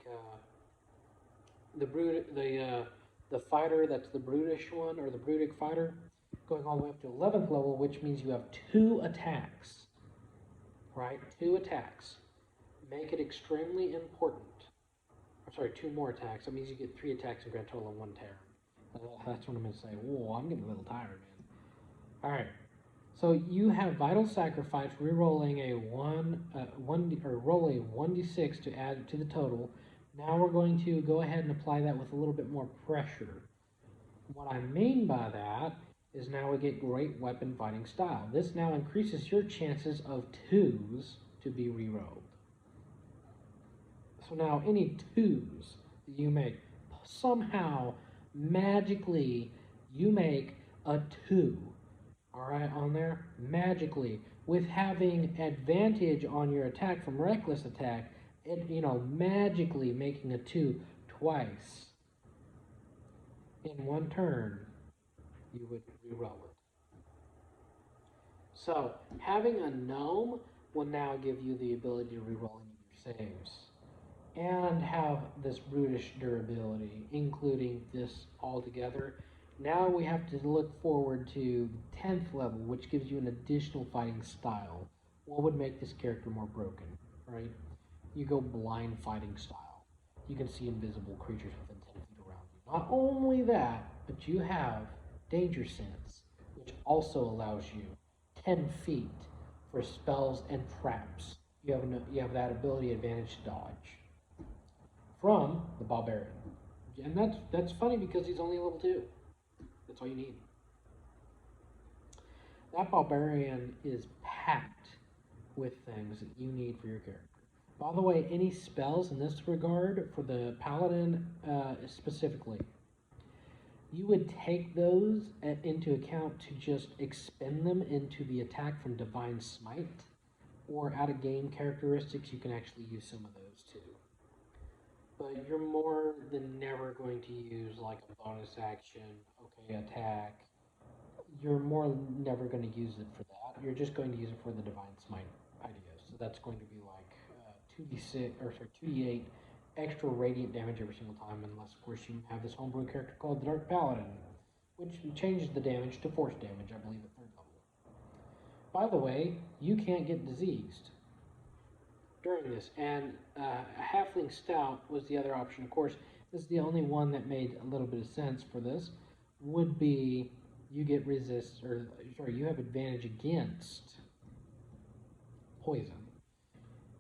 the fighter that's the brutish one, or the brutic fighter, going all the way up to 11th level, which means you have 2 attacks, right? 2 attacks. Make it extremely important. I'm sorry, 2 more attacks. That means you get 3 attacks in grand total and 1 tear. That's what I'm going to say. Whoa, I'm getting a little tired, man. All right. So you have Vital Sacrifice, re-rolling a roll a 1d6 to add to the total. Now we're going to go ahead and apply that with a little bit more pressure. What I mean by that is now we get Great Weapon Fighting Style. This now increases your chances of 2s to be re-rolled. So now any 2s that you make, somehow, magically, you make a 2, all right, on there, magically, with having advantage on your attack from Reckless Attack, magically making a 2 twice in one turn, you would re-roll it. So, having a gnome will now give you the ability to re-roll any of your saves and have this brutish durability, including this all together. Now we have to look forward to the 10th level, which gives you an additional fighting style. What would make this character more broken, right? You go blind fighting style. You can see invisible creatures within 10 feet around you. Not only that, but you have danger sense, which also allows you 10 feet for spells and traps. You have that ability advantage to dodge from the barbarian. And that's funny because he's only level 2. That's all you need. That barbarian is packed with things that you need for your character. By the way, any spells in this regard for the paladin specifically, you would take those into account to just expend them into the attack from Divine Smite, or out of game characteristics, you can actually use some of those too. But you're more than never going to use like a bonus action, okay, attack. You're more never going to use it for that. You're just going to use it for the Divine Smite idea. So that's going to be like 2d6 or sorry 2d8 extra radiant damage every single time, unless of course you have this homebrew character called the Dark Paladin, which changes the damage to force damage, I believe, at 3rd level. By the way, you can't get diseased during this, and a Halfling Stout was the other option. Of course, this is the only one that made a little bit of sense for this. Would be you get resist, or sorry, you have advantage against poison.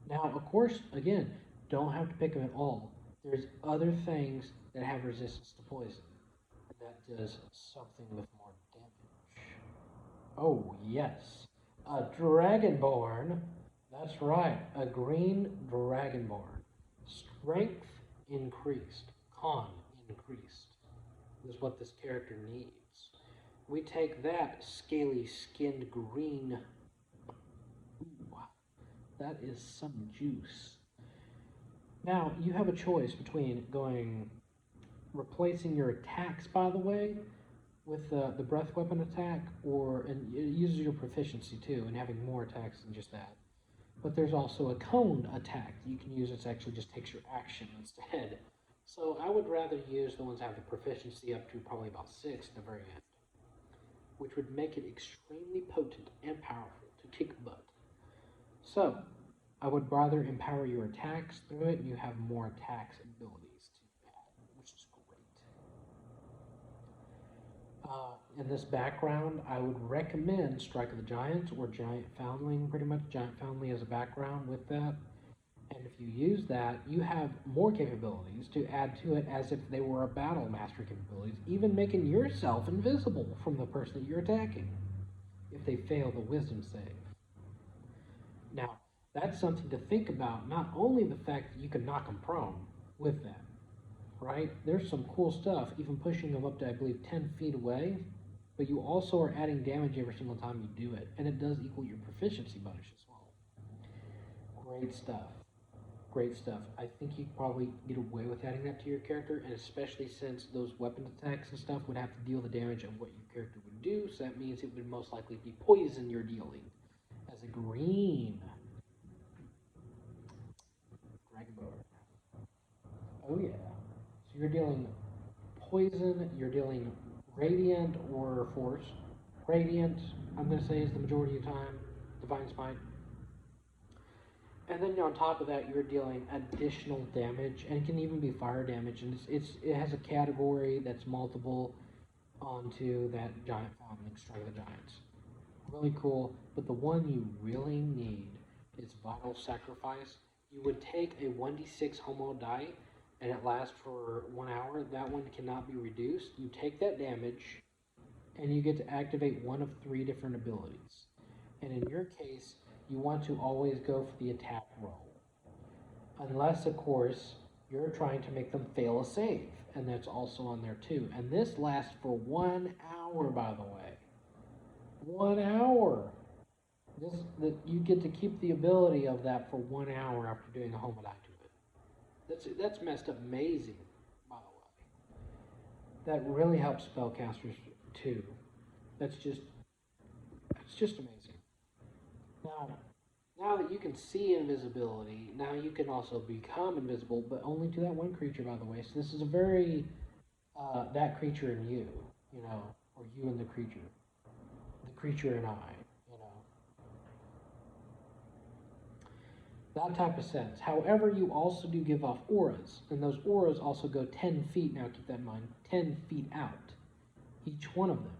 Now, of course, again, don't have to pick them at all. There's other things that have resistance to poison, and that does something with more damage. Oh, yes, a Dragonborn. That's right, a green Dragonborn. Strength increased, con increased, is what this character needs. We take that scaly skinned green. Ooh, that is some juice. Now, you have a choice between replacing your attacks, by the way, with the breath weapon attack, and it uses your proficiency too, and having more attacks than just that. But there's also a cone attack that you can use. It actually just takes your action instead. So I would rather use the ones that have the proficiency up to probably about 6 at the very end, which would make it extremely potent and powerful to kick butt. So I would rather empower your attacks through it, and you have more attacks abilities to add, which is great. In this background, I would recommend Strike of the Giants or Giant Foundling, pretty much. Giant Foundling as a background with that. And if you use that, you have more capabilities to add to it as if they were a battle master capabilities, even making yourself invisible from the person that you're attacking if they fail the wisdom save. Now, that's something to think about, not only the fact that you can knock them prone with that, right? There's some cool stuff, even pushing them up to, I believe, 10 feet away, but you also are adding damage every single time you do it, and it does equal your proficiency bonus as well. Great stuff. Great stuff. I think you could probably get away with adding that to your character, and especially since those weapon attacks and stuff would have to deal the damage of what your character would do, so that means it would most likely be poison you're dealing as a green Dragonborn. Oh yeah. So you're dealing poison, you're dealing radiant or force. Radiant, I'm going to say, is the majority of the time. Divine Smite. And then on top of that, you're dealing additional damage, and it can even be fire damage. And it has a category that's multiple onto that Giant Foundling, Strike of the Giants. Really cool. But the one you really need is Vital Sacrifice. You would take a 1d6 homo die, and it lasts for 1 hour. That one cannot be reduced. You take that damage, and you get to activate one of 3 different abilities. And in your case, you want to always go for the attack roll. Unless, of course, you're trying to make them fail a save. And that's also on there too. And this lasts for 1 hour, by the way. 1 hour. You get to keep the ability of that for 1 hour after doing a homicide to it. That's messed up amazing, by the way. That really helps spellcasters too. It's just amazing. Now that you can see invisibility, now you can also become invisible, but only to that one creature, by the way. So this is a very that creature in you. you know, or you and the creature and I, you know, that type of sense. However, you also do give off auras, and those auras also go 10 feet, now keep that in mind, 10 feet out, each one of them.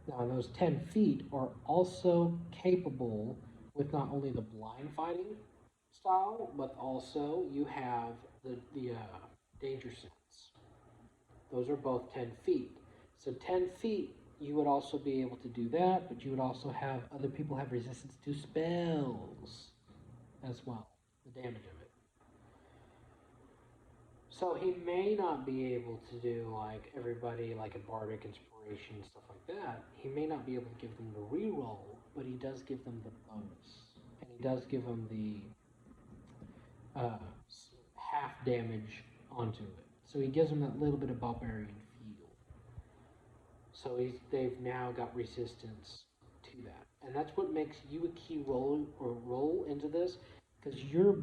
Now, those 10 feet are also capable with not only the blind fighting style, but also you have the danger sense. Those are both 10 feet. So 10 feet, you would also be able to do that, but you would also have other people have resistance to spells as well, the damage of it. So he may not be able to do like everybody like a bardic inspiration and stuff like that. He may not be able to give them the reroll, but he does give them the bonus, and he does give them the half damage onto it. So he gives them that little bit of barbarian feel. So they've now got resistance to that, and that's what makes you a key roll into this, because you're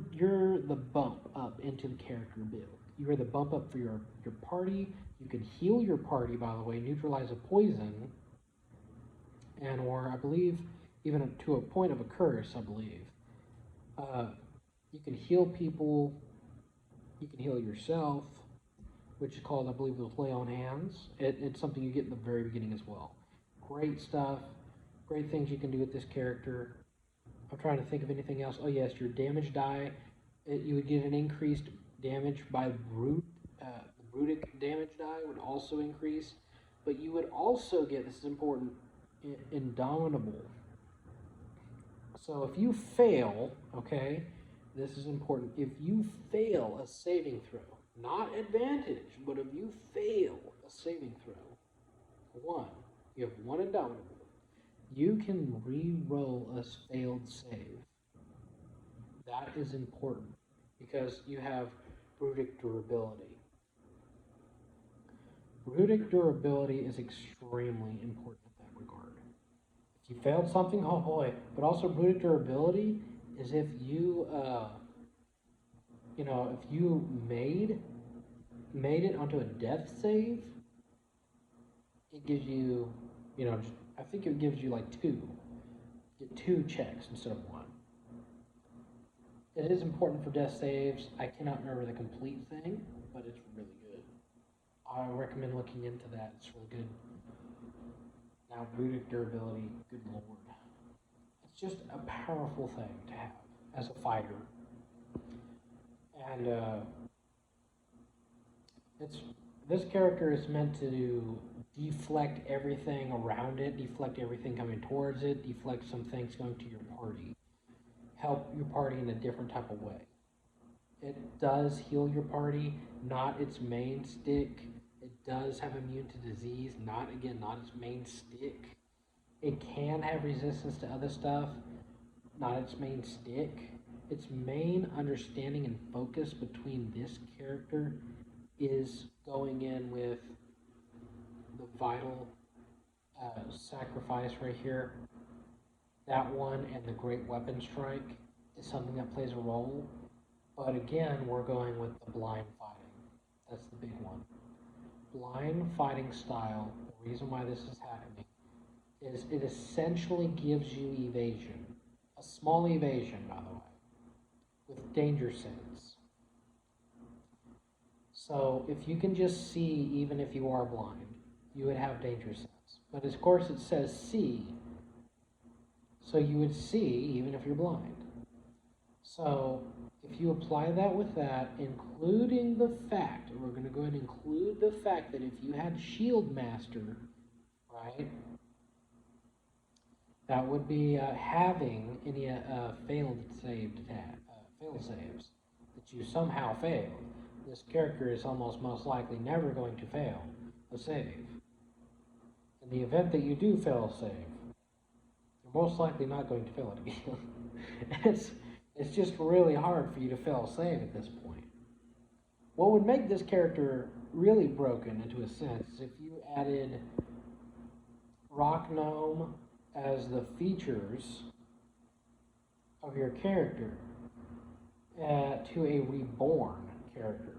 the bump up into the character build. You are the bump up for your party. You can heal your party, by the way, neutralize a poison, and or I believe even to a point of a curse. I believe you can heal people. You can heal yourself, which is called, I believe, the Lay on Hands. It's something you get in the very beginning as well. Great stuff. Great things you can do with this character. I'm trying to think of anything else. Oh yes, your damage die. You would get an increased damage by the Brutic damage die would also increase. But you would also get, this is important, Indomitable. So if you fail, okay, this is important. If you fail a saving throw, not advantage, but if you fail a saving throw, you have one Indomitable, you can re-roll a failed save. That is important because you have Brutic durability. Brutic durability is extremely important in that regard. If you failed something, oh boy. But also Brutic durability is if you, if you made it onto a death save, it gives you, I think it gives you like two. Get two checks instead of one. It is important for death saves. I cannot remember the complete thing, but it's really good. I recommend looking into that. It's really good. Now, Brutic durability, good lord. It's just a powerful thing to have as a fighter. And this character is meant to deflect everything around it, deflect everything coming towards it, deflect some things going to your party. Help your party in a different type of way. It does heal your party, not its main stick. It does have immune to disease, not its main stick. It can have resistance to other stuff, not its main stick. Its main understanding and focus between this character is going in with the vital sacrifice right here. That one and the great weapon strike is something that plays a role. But again, we're going with the blind fighting. That's the big one. Blind fighting style, the reason why this is happening, is it essentially gives you evasion. A small evasion, by the way, with danger sense. So if you can just see, even if you are blind, you would have danger sense. But of course it says see, so you would see even if you're blind. So if you apply that with that, including the fact, and we're going to go ahead and include the fact that if you had Shield Master, right, that would be having any failed saves that you somehow failed. This character is almost most likely never going to fail a save. In the event that you do fail a save, you're most likely not going to fail it again. It's just really hard for you to fail a save at this point. What would make this character really broken, into a sense, is if you added Rock Gnome as the features of your character to a reborn character.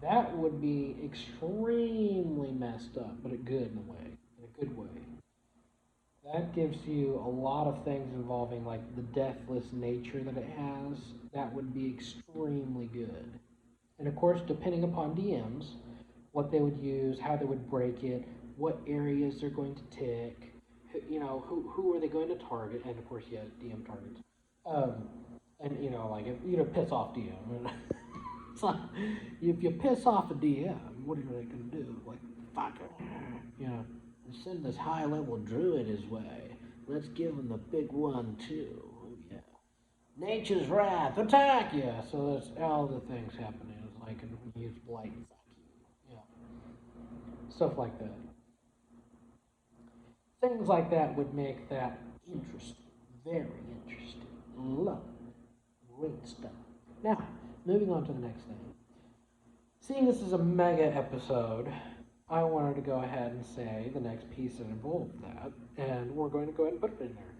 That would be extremely messed up, but a good in a way, in a good way. That gives you a lot of things involving like the deathless nature that it has. That would be extremely good. And of course, depending upon DMs, what they would use, how they would break it, what areas they're going to tick, who are they going to target, and of course, yeah, DM targets. Um, and like if piss off DM. It's like if you piss off a DM, what are they going to do? Like fuck it, send this high level druid his way. Let's give him the big one too. Yeah. Nature's wrath, attack! Yeah, so that's all the things happening. It's like use blight, fuck you. Yeah, stuff like that. Things like that would make that interesting, very interesting. Love it. Great stuff. Now, moving on to the next thing. Seeing this is a mega episode, I wanted to go ahead and say the next piece that involved that, and we're going to go ahead and put it in there.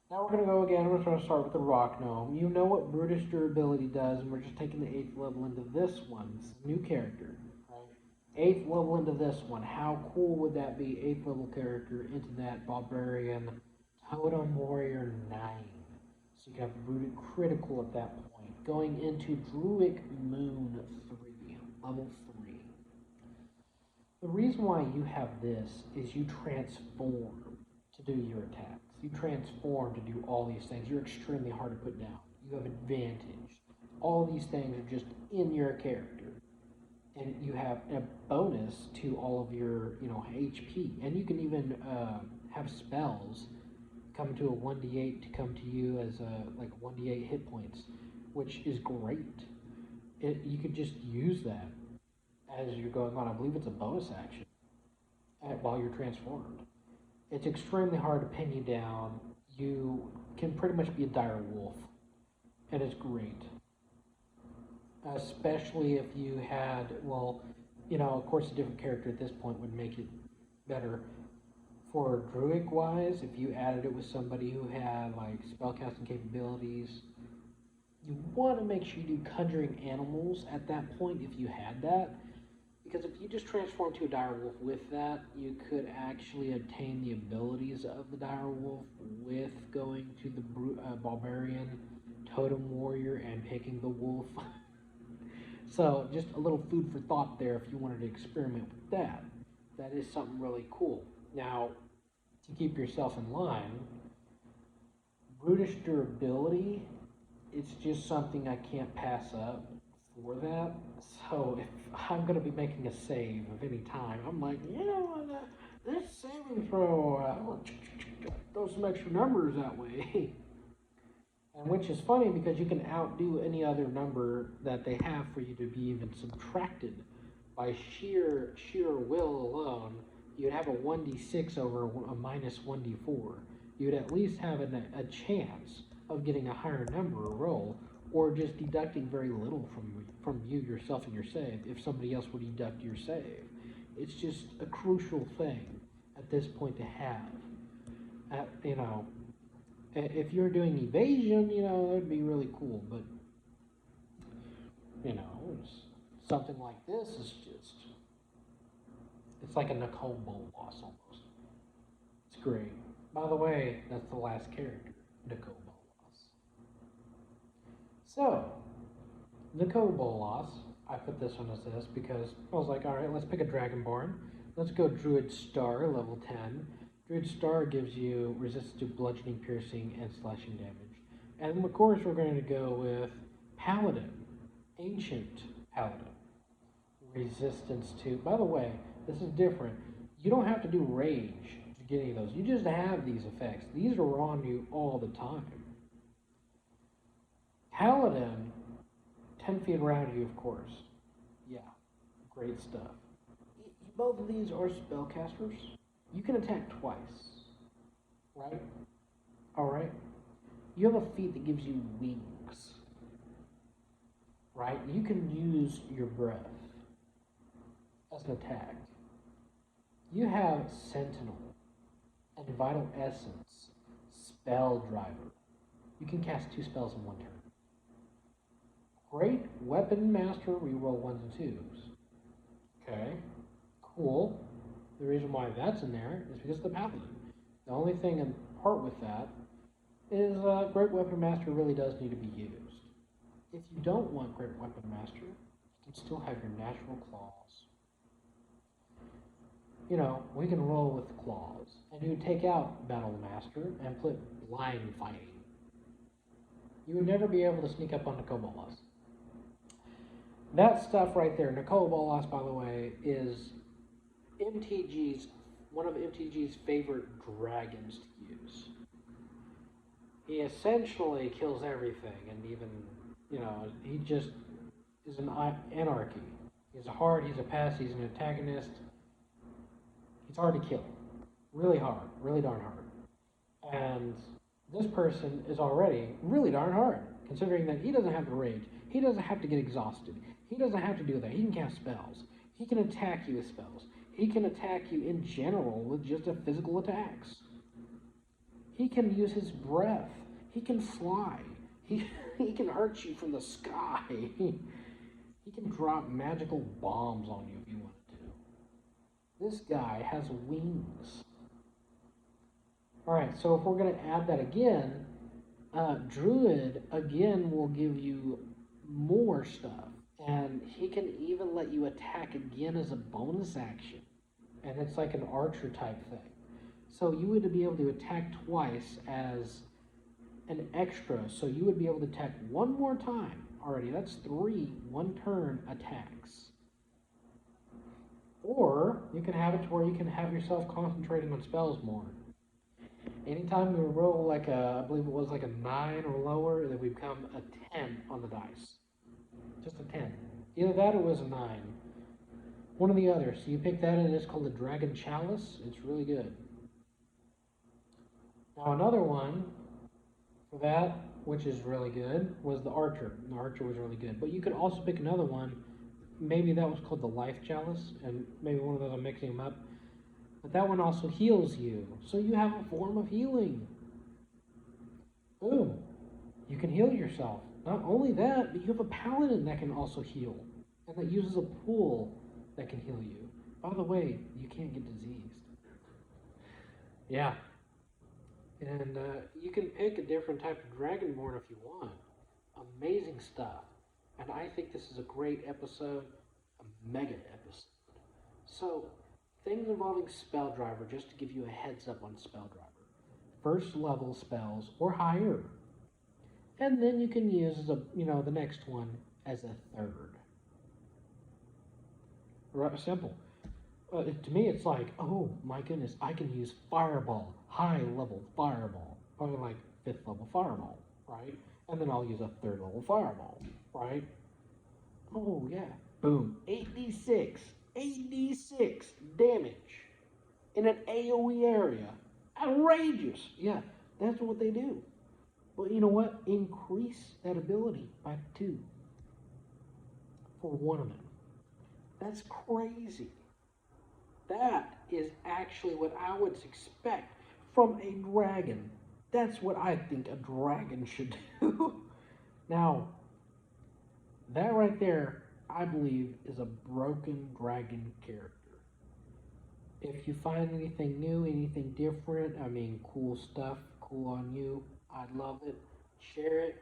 Now we're going to go again, we're going to start with the rock gnome. You know what brutish durability does, and we're just taking the 8th level into this one's new character. Right? 8th level into this one. How cool would that be? 8th level character into that barbarian totem warrior 9. So you can have Brutish critical at that point. Going into Druid Moon 3, level 3. The reason why you have this is you transform to do your attacks. You transform to do all these things. You're extremely hard to put down. You have advantage. All these things are just in your character. And you have a bonus to all of your, HP. And you can even have spells come to a 1d8 to come to you as like 1d8 hit points, which is great. You could just use that as you're going on. I believe it's a bonus action while you're transformed. It's extremely hard to pin you down. You can pretty much be a dire wolf, and it's great. Especially if you had, of course, a different character at this point would make it better. For Druid wise, if you added it with somebody who had like spellcasting capabilities, you want to make sure you do conjuring animals at that point if you had that. Because if you just transform to a dire wolf with that, you could actually obtain the abilities of the dire wolf with going to the barbarian totem warrior and picking the wolf. So just a little food for thought there if you wanted to experiment with that. That is something really cool. Now, to keep yourself in line, brutish durability, it's just something I can't pass up for that. So if I'm going to be making a save of any time, I'm like, this saving throw, throw some extra numbers that way. And which is funny because you can outdo any other number that they have for you to be even subtracted by sheer will alone. You'd have a 1d6 over a minus 1d4. You'd at least have a chance of getting a higher number or roll, or just deducting very little from you yourself in your save if somebody else would deduct your save. It's just a crucial thing at this point to have. If you're doing evasion, that'd be really cool, but something like this is just, it's like a Nicole Bolas almost. It's great. By the way, that's the last character, Nicole Bolas. So, Nicole Bolas, I put this one as this because I was like, alright, let's pick a Dragonborn. Let's go Druid Star, level 10. Druid Star gives you resistance to bludgeoning, piercing, and slashing damage. And of course, we're going to go with Paladin, Ancient Paladin. Resistance to, by the way, this is different. You don't have to do rage to get any of those. You just have these effects. These are on you all the time. Paladin, 10 feet around you, of course. Yeah, great stuff. Both of these are spellcasters. You can attack twice, right? Alright. You have a feat that gives you wings, right? You can use your breath as an attack. You have Sentinel and Vital Essence, Spell Driver. You can cast 2 spells in one turn. Great Weapon Master reroll 1s and 2s. Okay, cool. The reason why that's in there is because of the Paladin. The only thing in part with that is Great Weapon Master really does need to be used. If you don't want Great Weapon Master, you can still have your natural claws. You know, we can roll with claws. And you take out Battle Master and put blind fighting. You would never be able to sneak up on Nicobolas. That stuff right there, Nicobolas, by the way, is one of MTG's favorite dragons to use. He essentially kills everything, and even, you know, he just is an anarchy. He's hard, he's a pest, he's an antagonist. He's hard to kill. Really hard, really darn hard. And this person is already really darn hard, considering that he doesn't have the rage. He doesn't have to get exhausted. He doesn't have to do that. He can cast spells. He can attack you with spells. He can attack you in general with just a physical attacks. He can use his breath. He can fly. He can hurt you from the sky. He can drop magical bombs on you if you want to. This guy has wings. Alright, so if we're going to add that again, Druid, again, will give you more stuff. And he can even let you attack again as a bonus action. And it's like an archer type thing. So you would be able to attack twice as an extra. So you would be able to attack one more time already. That's 3 one-turn attacks. Or you can have it to where you can have yourself concentrating on spells more. Anytime you roll like I believe it was like a 9 or lower, then we become a 10 on the dice. Just a 10. Either that or it was a 9. One or the other. So you pick that and it's called the Dragon Chalice. It's really good. Now another one for that, which is really good, was the Archer. The Archer was really good. But you could also pick another one. Maybe that was called the Life Chalice. And maybe one of those I'm mixing them up. But that one also heals you. So you have a form of healing. Boom. You can heal yourself. Not only that, but you have a paladin that can also heal. And that uses a pool that can heal you. By the way, you can't get diseased. Yeah. And you can pick a different type of dragonborn if you want. Amazing stuff. And I think this is a great episode. A mega episode. So, things involving Spelldriver, just to give you a heads up on Spelldriver. First level spells or higher. And then you can use as the next one as a third. Right, simple. To me, it's like, oh my goodness, I can use Fireball, high level Fireball, probably like 5th level Fireball, right? And then I'll use a 3rd level Fireball, right? Oh yeah, boom, 8d6 damage in an AoE area. Outrageous. Yeah, that's what they do. But you know what? Increase that ability by 2 for one of them. That's crazy. That is actually what I would expect from a dragon. That's what I think a dragon should do. Now, that right there, I believe, is a broken dragon character. If you find anything new, anything different, I mean, cool stuff, cool on you, I'd love it. Share it,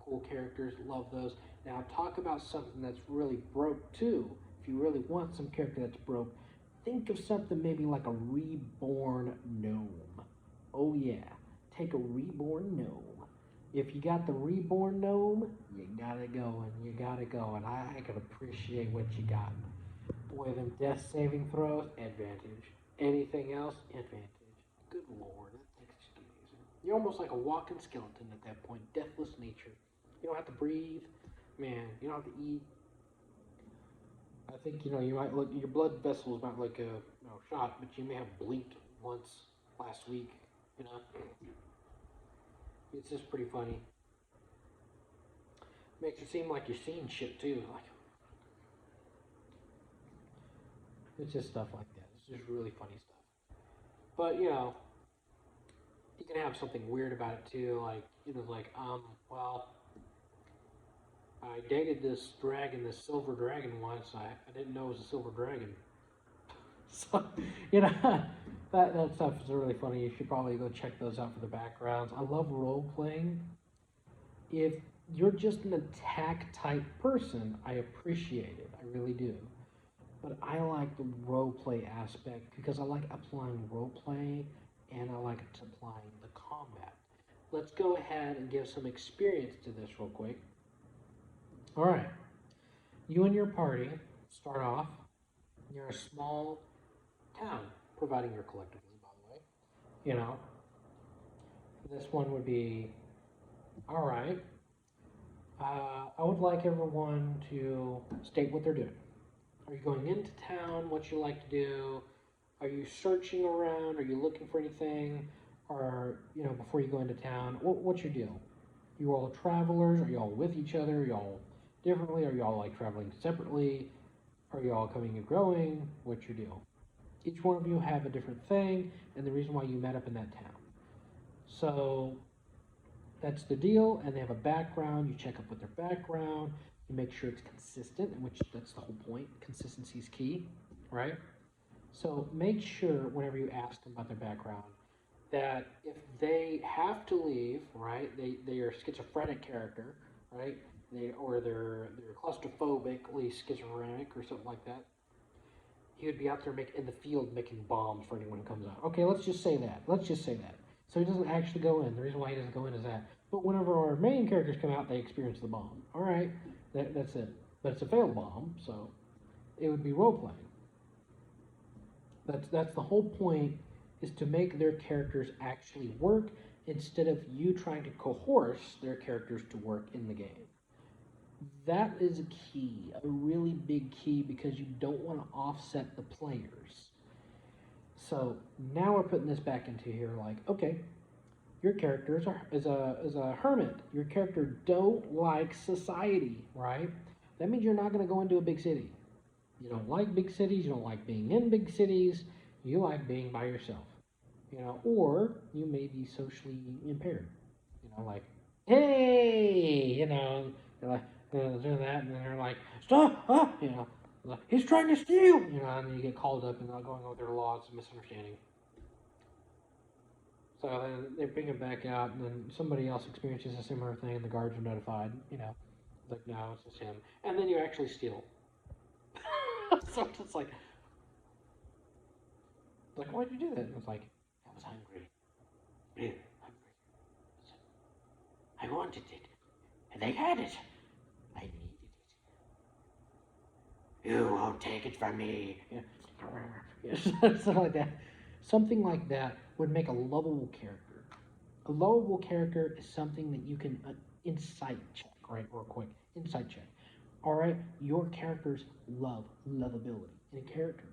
cool characters, love those. Now talk about something that's really broke too. If you really want some character that's broke, think of something maybe like a reborn gnome. Oh yeah, take a reborn gnome. If you got the reborn gnome, you got it going, and I can appreciate what you got. Boy, them death saving throws, advantage. Anything else, advantage. Good lord, that's just amazing. You're almost like a walking skeleton at that point, deathless nature. You don't have to breathe, man, you don't have to eat. I think, you might look, your blood vessels might look shot, but you may have blinked once last week, It's just pretty funny. Makes it seem like you're seeing shit too, it's just stuff like that. It's just really funny stuff. But, you can have something weird about it too, well, I dated this dragon, this silver dragon once. I didn't know it was a silver dragon. So, you know, that stuff is really funny. You should probably go check those out for the backgrounds. I love role playing. If you're just an attack type person, I appreciate it. I really do. But I like the role play aspect because I like applying role play and I like applying the combat. Let's go ahead and give some experience to this real quick. All right, you and your party start off near a small town, providing you're collectively, by the way. You know, this one would be all right. I would like everyone to state what they're doing. Are you going into town? What you like to do? Are you searching around? Are you looking for anything? Or, before you go into town, what's your deal? You all travelers? Are you all with each other? Are you all differently? Are you all like traveling separately? Are you all coming and growing? What's your deal? Each one of you have a different thing and the reason why you met up in that town. So that's the deal, and they have a background. You check up with their background. You make sure it's consistent, and which that's the whole point. Consistency is key, right? So make sure whenever you ask them about their background that if they have to leave, right? They are a schizophrenic character, right? They're claustrophobically schizophrenic or something like that. He would be out there in the field making bombs for anyone who comes out. Okay, let's just say that. Let's just say that. So he doesn't actually go in. The reason why he doesn't go in is that. But whenever our main characters come out, they experience the bomb. All right, that's it. But it's a failed bomb, so it would be role playing. That's the whole point, is to make their characters actually work instead of you trying to coerce their characters to work in the game. That is a key, a really big key, because you don't want to offset the players. So now we're putting this back into here, like, okay, your character is a hermit. Your character don't like society, right? That means you're not going to go into a big city. You don't like big cities. You don't like being in big cities. You like being by yourself, or you may be socially impaired. Like, hey, they're like, they're doing that, and then they're like, stop, like, he's trying to steal, and then you get called up and they're going over their laws of misunderstanding. So then they bring it back out, and then somebody else experiences a similar thing, and the guards are notified. Like, no, it's just him, and then you actually steal. So it's just like, why'd you do that? And it's like, I was hungry, really hungry. I wanted it, and they had it. I needed it. You won't take it from me. Something like that. Something like that would make a lovable character. A lovable character is something that you can insight check, right, real quick. Insight check. All right, your characters love lovability in a character.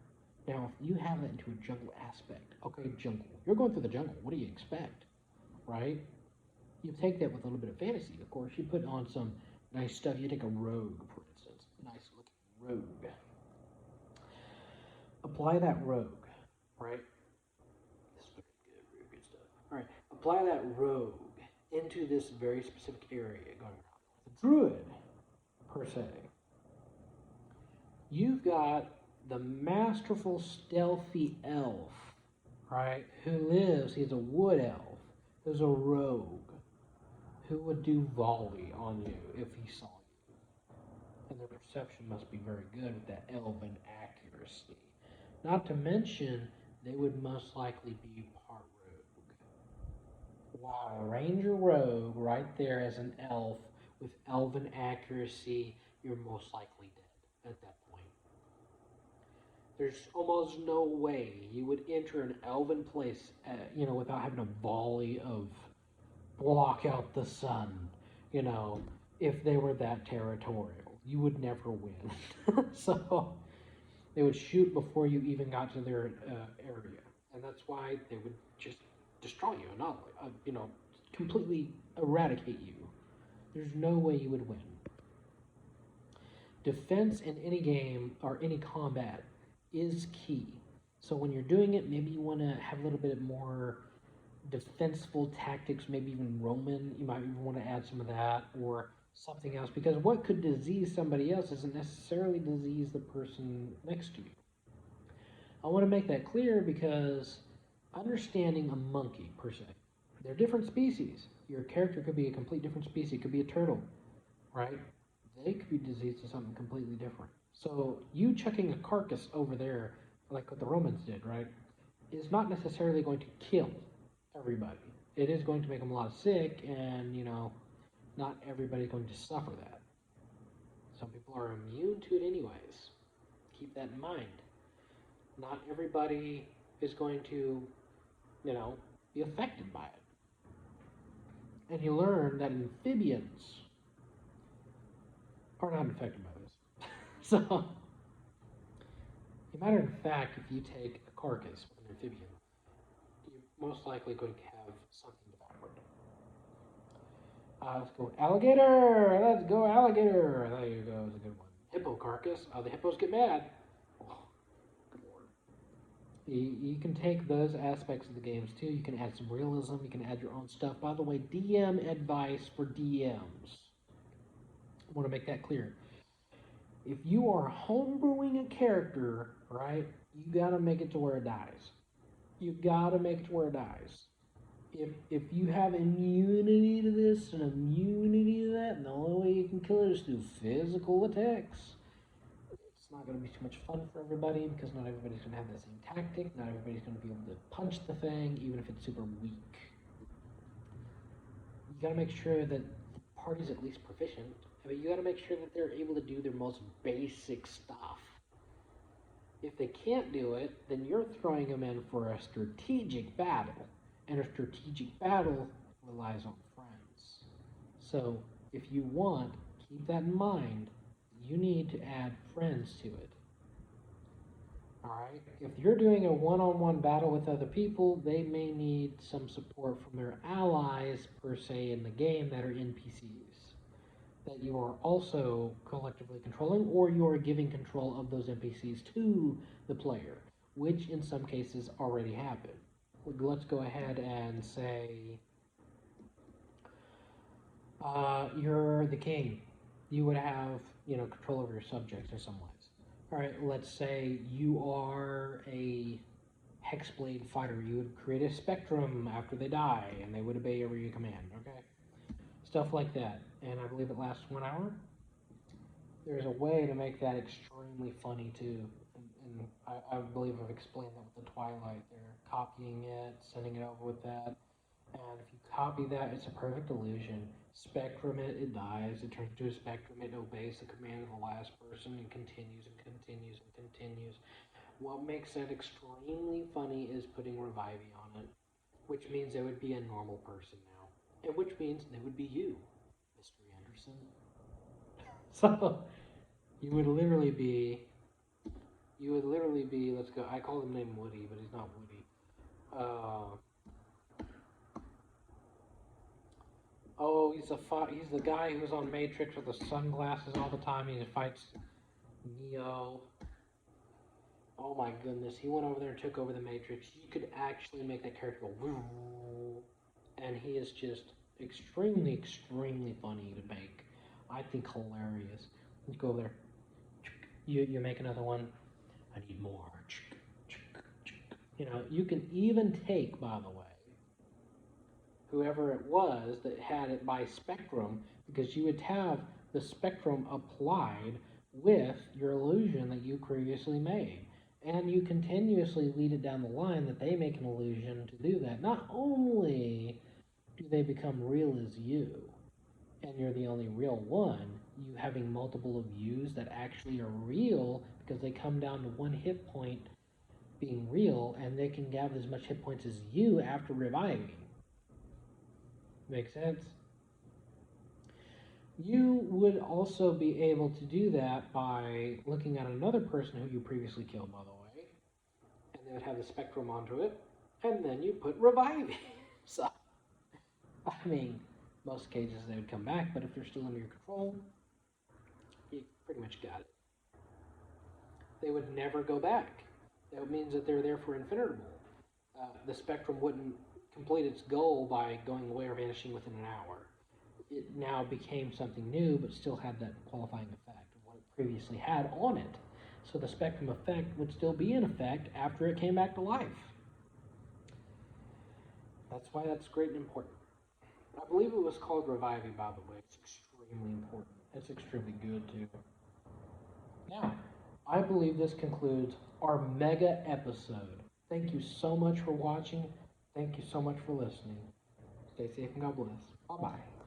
Now, if you have that into a jungle aspect, okay, jungle. You're going through the jungle. What do you expect, right? You take that with a little bit of fantasy, of course. You put on some nice stuff. You take a rogue, for instance. Nice looking rogue. Apply that rogue, right? This is looking good, really good stuff. All right, apply that rogue into this very specific area going around. The druid, per se. You've got the masterful, stealthy elf, right? He's a wood elf, who's a rogue, who would do volley on you if he saw you. And their perception must be very good with that elven accuracy. Not to mention, they would most likely be part rogue. Wow, a ranger rogue right there as an elf with elven accuracy, you're most likely dead at that point. There's almost no way you would enter an elven place, without having a volley of block out the sun, if they were that territorial. You would never win. So they would shoot before you even got to their area. And that's why they would just destroy you, not, completely eradicate you. There's no way you would win. Defense in any game or any combat is key. So when you're doing it, maybe you want to have a little bit more defenseful tactics, maybe even Roman. You might even want to add some of that, or something else, because what could disease somebody else isn't necessarily disease the person next to you. I want to make that clear because understanding a monkey per se, they're different species. Your character could be a complete different species. It could be a turtle, right? They could be diseased to something completely different. So you chucking a carcass over there, like what the Romans did, right, is not necessarily going to kill everybody. It is going to make them a lot sick, and not everybody's going to suffer that. Some people are immune to it anyways. Keep that in mind. Not everybody is going to, be affected by it. And you learn that amphibians are not affected by this. So, a matter of fact, if you take a carcass with an amphibian, you're most likely going to have something devoured. Let's go alligator. Let's go alligator. There you go. It's a good one. Hippo carcass. The hippos get mad. Oh, good lord. You can take those aspects of the games too. You can add some realism. You can add your own stuff. By the way, DM advice for DMs. I want to make that clear. If you are homebrewing a character, right, you gotta make it to where it dies. You gotta make it to where it dies. If you have immunity to this and immunity to that, and the only way you can kill it is through physical attacks, it's not going to be too much fun for everybody because not everybody's going to have the same tactic. Not everybody's going to be able to punch the thing, even if it's super weak. You got to make sure that the party's at least proficient. I mean, you got to make sure that they're able to do their most basic stuff. If they can't do it, then you're throwing them in for a strategic battle. And a strategic battle relies on friends. So if you want, keep that in mind. You need to add friends to it. Alright? If you're doing a one-on-one battle with other people, they may need some support from their allies, per se, in the game that are NPCs. That you are also collectively controlling, or you are giving control of those NPCs to the player, which in some cases already happened. Let's go ahead and say you're the king. You would have, control over your subjects in some ways. All right, let's say you are a hexblade fighter. You would create a spectrum after they die, and they would obey every command, okay? Stuff like that. And I believe it lasts 1 hour. There's a way to make that extremely funny, too. And I believe I've explained that with the Twilight. They're copying it, sending it over with that. And if you copy that, it's a perfect illusion. Spectrum it dies, it turns into a spectrum, it obeys the command of the last person and continues and continues and continues. What makes that extremely funny is putting Revivey on it, which means they would be a normal person now. And which means they would be you, Mr. Anderson. So, you would literally be, let's go, I call him name Woody, but he's not Woody. He's the guy who's on Matrix with the sunglasses all the time. He fights Neo. Oh my goodness, he went over there and took over the Matrix. You could actually make that character go woo, and he is just extremely, extremely funny to make. I think hilarious. Let's go over there. You make another one. I need more. You can even take, by the way, whoever it was that had it by spectrum, because you would have the spectrum applied with your illusion that you previously made. And you continuously lead it down the line that they make an illusion to do that. Not only do they become real as you, and you're the only real one, you having multiple of yous that actually are real because they come down to 1 hit point being real, and they can have as much hit points as you after reviving. Make sense? You would also be able to do that by looking at another person who you previously killed, by the way, and they would have the spectrum onto it, and then you put reviving. So, I mean, most cases they would come back, but if they're still under your control, you pretty much got it. They would never go back. That means that they're there for infinitable. The spectrum wouldn't complete its goal by going away or vanishing within an hour. it now became something new, but still had that qualifying effect of what it previously had on it. So the spectrum effect would still be in effect after it came back to life. That's why that's great and important. I believe it was called reviving, by the way. It's extremely important. It's extremely good, too. Now, I believe this concludes our mega episode. Thank you so much for watching. Thank you so much for listening. Stay safe and God bless. Bye-bye.